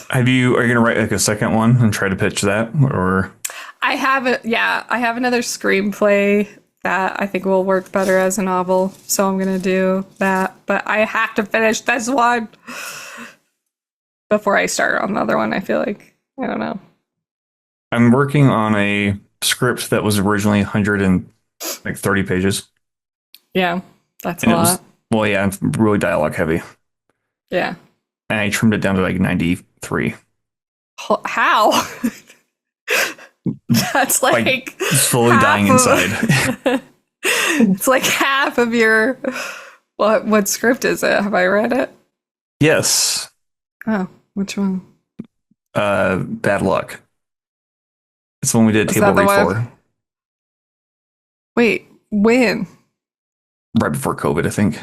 [SPEAKER 1] Are you going to write like a second one and try to pitch that or?
[SPEAKER 2] I have another screenplay that I think will work better as a novel. So I'm going to do that, but I have to finish this one before I start on another one. I feel like, I don't know.
[SPEAKER 1] I'm working on a script that was originally 130 pages.
[SPEAKER 2] Yeah, that's a lot.
[SPEAKER 1] It's really dialogue heavy.
[SPEAKER 2] Yeah.
[SPEAKER 1] And I trimmed it down to like 93.
[SPEAKER 2] How? That's like
[SPEAKER 1] slowly dying inside.
[SPEAKER 2] It's like half of your what script is it? Have I read it?
[SPEAKER 1] Yes.
[SPEAKER 2] Oh, which one?
[SPEAKER 1] Bad Luck. It's the one we did table read for.
[SPEAKER 2] Wait, when?
[SPEAKER 1] Right before COVID, I think.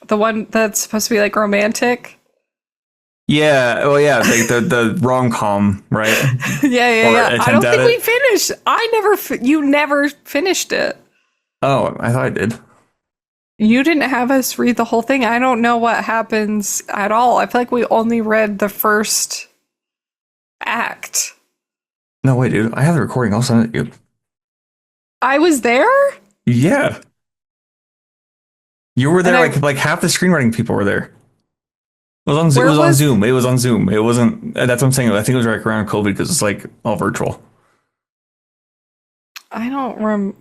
[SPEAKER 2] The one that's supposed to be like romantic?
[SPEAKER 1] Yeah. Well, yeah. Like the rom-com, right?
[SPEAKER 2] yeah. I don't think we finished. You never finished it.
[SPEAKER 1] Oh, I thought I did.
[SPEAKER 2] You didn't have us read the whole thing. I don't know what happens at all. I feel like we only read the first act.
[SPEAKER 1] No, wait, dude. I have the recording. I'll send it to you.
[SPEAKER 2] I was there?
[SPEAKER 1] Yeah. You were there, like half the screenwriting people were there. It
[SPEAKER 2] Where
[SPEAKER 1] was on
[SPEAKER 2] was
[SPEAKER 1] Zoom. It was on Zoom. It wasn't. That's what I'm saying. I think it was right around COVID because it's like all virtual.
[SPEAKER 2] I don't I'm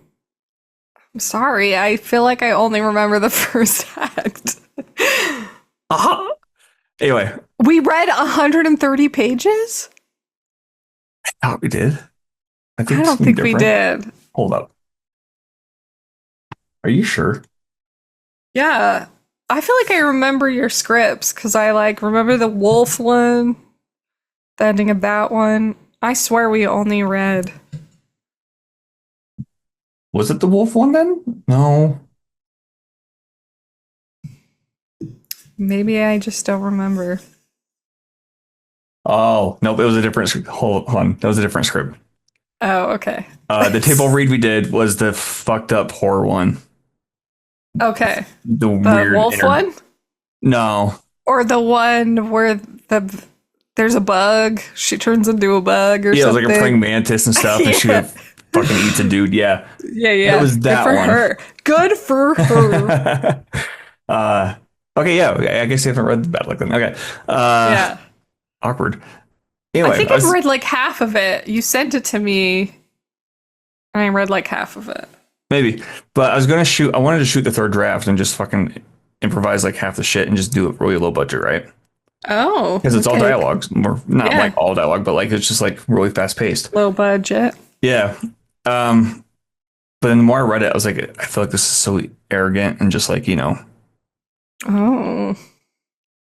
[SPEAKER 2] sorry. I feel like I only remember the first act.
[SPEAKER 1] Uh-huh. Anyway,
[SPEAKER 2] We read 130 pages?
[SPEAKER 1] I thought we did. I
[SPEAKER 2] I
[SPEAKER 1] think
[SPEAKER 2] don't
[SPEAKER 1] something
[SPEAKER 2] think we
[SPEAKER 1] different.
[SPEAKER 2] did.
[SPEAKER 1] Hold up. Are you sure?
[SPEAKER 2] Yeah. I feel like I remember your scripts because I like remember the wolf one, the ending of that one. I swear we only read.
[SPEAKER 1] Was it the wolf one then? No.
[SPEAKER 2] Maybe I just don't remember.
[SPEAKER 1] Oh, nope. It was a different script. Hold on. That was a different script.
[SPEAKER 2] Oh, okay.
[SPEAKER 1] The table read we did was the fucked up horror one.
[SPEAKER 2] Okay.
[SPEAKER 1] The
[SPEAKER 2] The
[SPEAKER 1] weird
[SPEAKER 2] wolf one?
[SPEAKER 1] No.
[SPEAKER 2] Or the one where there's a bug. She turns into a bug or
[SPEAKER 1] Yeah, it was
[SPEAKER 2] something.
[SPEAKER 1] like a praying mantis and stuff, and she
[SPEAKER 2] Yeah.
[SPEAKER 1] fucking eats a dude. Yeah.
[SPEAKER 2] Yeah.
[SPEAKER 1] It was that
[SPEAKER 2] Good for
[SPEAKER 1] one.
[SPEAKER 2] her. Good for her.
[SPEAKER 1] Okay, yeah. I guess you haven't read the bad luck then. Okay.
[SPEAKER 2] Yeah.
[SPEAKER 1] Awkward.
[SPEAKER 2] I
[SPEAKER 1] Anyway,
[SPEAKER 2] think I've read like half of it. You sent it to me, and I read like half of it.
[SPEAKER 1] maybe, but I wanted to shoot the third draft and just fucking improvise like half the shit and just do it really low budget, right?
[SPEAKER 2] Oh.
[SPEAKER 1] Because it's all
[SPEAKER 2] okay.
[SPEAKER 1] dialogues, or not
[SPEAKER 2] Yeah.
[SPEAKER 1] like all dialogue, but like it's just like really fast paced.
[SPEAKER 2] Low budget.
[SPEAKER 1] Yeah. But then the more I read it, I was like, I feel like this is so arrogant and just like,
[SPEAKER 2] Oh.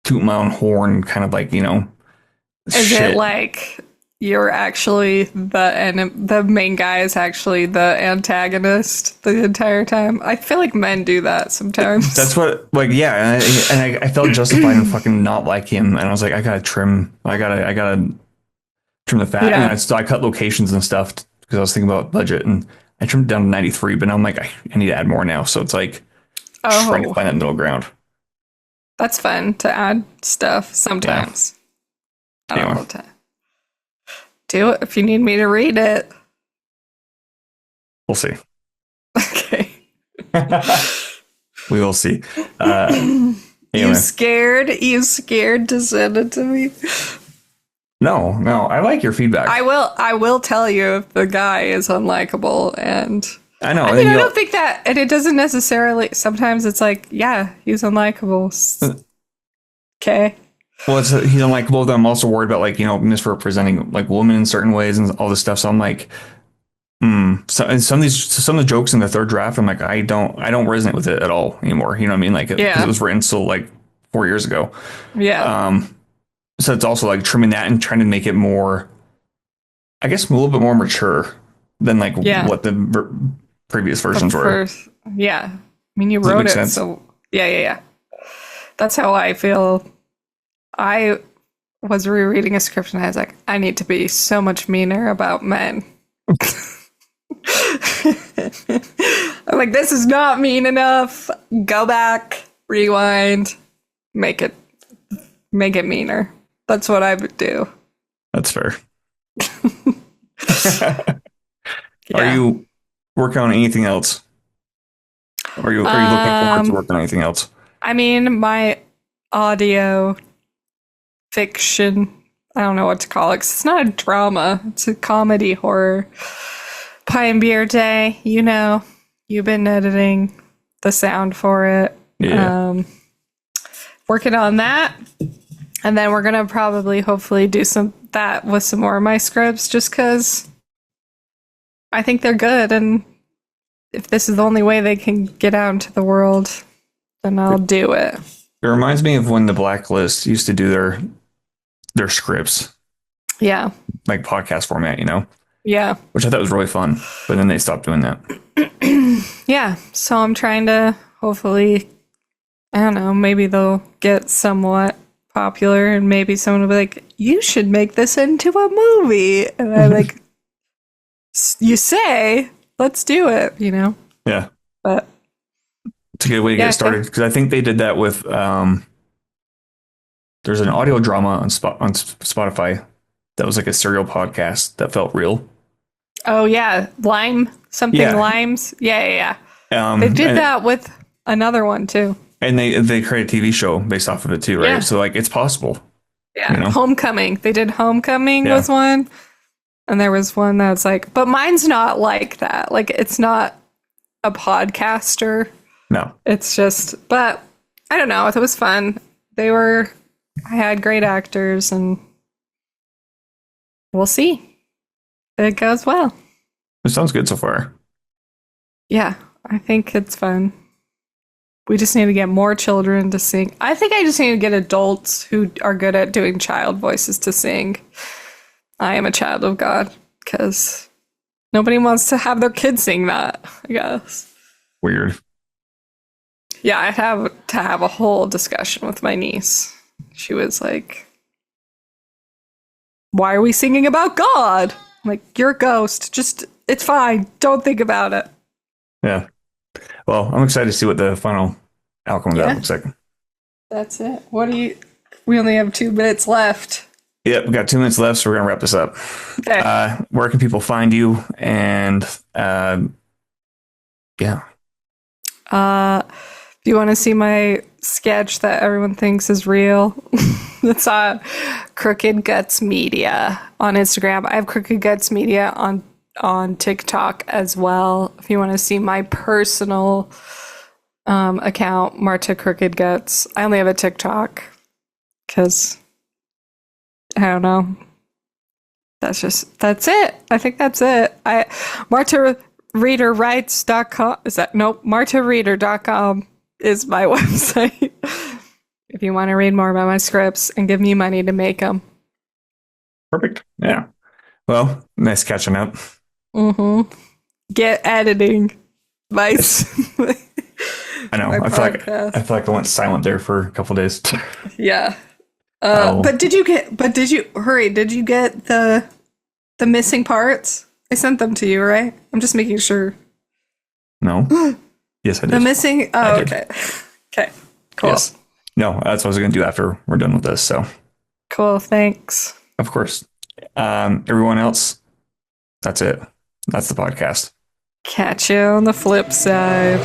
[SPEAKER 1] toot my own horn, kind of like,
[SPEAKER 2] Is
[SPEAKER 1] shit.
[SPEAKER 2] it like you're actually the main guy is actually the antagonist the entire time? I feel like men do that sometimes.
[SPEAKER 1] That's what, like, yeah, and I felt justified in fucking not like him, and I was like, I gotta trim the fat,
[SPEAKER 2] Yeah.
[SPEAKER 1] and so I cut locations and stuff because I was thinking about budget, and I trimmed it down to 93, but now I'm like, I need to add more now, so it's like trying to
[SPEAKER 2] Oh,
[SPEAKER 1] find that middle ground.
[SPEAKER 2] that's fun to add stuff sometimes. I don't know
[SPEAKER 1] Anyway.
[SPEAKER 2] what to do it if you need me to read it.
[SPEAKER 1] We'll see.
[SPEAKER 2] Okay.
[SPEAKER 1] We will see.
[SPEAKER 2] You
[SPEAKER 1] Anyway.
[SPEAKER 2] scared? You scared to send it to me?
[SPEAKER 1] No, I like your feedback.
[SPEAKER 2] I will tell you if the guy is unlikable, and
[SPEAKER 1] I know.
[SPEAKER 2] I mean I don't think that, and it doesn't necessarily. Sometimes it's like, yeah, he's unlikable. Okay.
[SPEAKER 1] Well, he's unlikable. Then I'm also worried about like misrepresenting like women in certain ways and all this stuff. So I'm like, So, and some of the jokes in the third draft, I'm like, I don't resonate with it at all anymore. You know what I mean? Like, because it was written so like 4 years ago.
[SPEAKER 2] Yeah.
[SPEAKER 1] So it's also like trimming that and trying to make it more, I guess, a little bit more mature than like what the previous versions were.
[SPEAKER 2] Yeah. I mean, you
[SPEAKER 1] Does that
[SPEAKER 2] wrote
[SPEAKER 1] make
[SPEAKER 2] it,
[SPEAKER 1] sense?
[SPEAKER 2] so yeah. That's how I feel. I was rereading a script and I was like, I need to be so much meaner about men. I'm like, this is not mean enough. Go back, rewind, make it meaner. That's what I would do.
[SPEAKER 1] That's fair.
[SPEAKER 2] Yeah.
[SPEAKER 1] Are you working on anything else? Are you looking forward to working on anything else?
[SPEAKER 2] I mean, my audio fiction, I don't know what to call it, 'cause it's not a drama, it's a comedy horror. Pie and Beer Day, you've been editing the sound for it.
[SPEAKER 1] Yeah.
[SPEAKER 2] Working on that. And then we're gonna probably hopefully do that with some more of my scripts, just because I think they're good, and if this is the only way they can get out into the world, then I'll do it.
[SPEAKER 1] It reminds me of when the Blacklist used to do their scripts,
[SPEAKER 2] Yeah.
[SPEAKER 1] like podcast format,
[SPEAKER 2] Yeah.
[SPEAKER 1] which I thought was really fun. But then they stopped doing that.
[SPEAKER 2] Yeah. So I'm trying to hopefully, I don't know, maybe they'll get somewhat popular, and maybe someone will be like, you should make this into a movie. And I'm like, you say, let's do it,
[SPEAKER 1] Yeah.
[SPEAKER 2] But
[SPEAKER 1] It's a good way to get started, because I think they did that with there's an audio drama on Spotify that was like a serial podcast that felt real.
[SPEAKER 2] oh yeah, Limes. Yeah.
[SPEAKER 1] Yeah.
[SPEAKER 2] They did that with another one too.
[SPEAKER 1] And they create a TV show based off of it too, right?
[SPEAKER 2] Yeah.
[SPEAKER 1] So like it's possible.
[SPEAKER 2] Yeah.
[SPEAKER 1] You know?
[SPEAKER 2] Homecoming. They did Homecoming
[SPEAKER 1] Yeah.
[SPEAKER 2] was one. And there was one that's like, but mine's not like that. Like it's not a podcaster.
[SPEAKER 1] No.
[SPEAKER 2] It's just, but I don't know. It was fun. I had great actors and we'll see. It goes well.
[SPEAKER 1] It sounds good so far.
[SPEAKER 2] Yeah, I think it's fun. We just need to get more children to sing. I think I just need to get adults who are good at doing child voices to sing. I am a child of God because nobody wants to have their kids sing that, I guess.
[SPEAKER 1] Weird.
[SPEAKER 2] Yeah, I'd have to have a whole discussion with my niece. She was like, why are we singing about God? I'm like, you're a ghost. Just, it's fine. Don't think about it.
[SPEAKER 1] Yeah. Well, I'm excited to see what the final outcome of that looks like.
[SPEAKER 2] That's it. We only have 2 minutes left.
[SPEAKER 1] Yep, we got 2 minutes left, so we're gonna wrap this up.
[SPEAKER 2] Okay.
[SPEAKER 1] Where can people find you? And yeah.
[SPEAKER 2] If you want to see my sketch that everyone thinks is real, it's on Crooked Guts Media on Instagram. I have Crooked Guts Media on TikTok as well. If you want to see my personal account, Marta Crooked Guts. I only have a TikTok because I don't know. That's it. I think that's it. MartaReederWrites.com. Is that nope? MartaReeder.com is my website. If you want to read more about my scripts and give me money to make them.
[SPEAKER 1] Perfect. Yeah. Well, nice catching up.
[SPEAKER 2] Mm-hmm. Get editing. Nice.
[SPEAKER 1] I know. I feel like I went silent there for a couple days.
[SPEAKER 2] Yeah. But did you get the missing parts? I sent them to you, right? I'm just making sure.
[SPEAKER 1] No. Yes, I did.
[SPEAKER 2] The missing. Oh, okay. Okay. Cool.
[SPEAKER 1] Yes. No, that's what I was going to do after we're done with this. So.
[SPEAKER 2] Cool. Thanks.
[SPEAKER 1] Of course. Everyone else, that's it. That's the podcast.
[SPEAKER 2] Catch you on the flip side.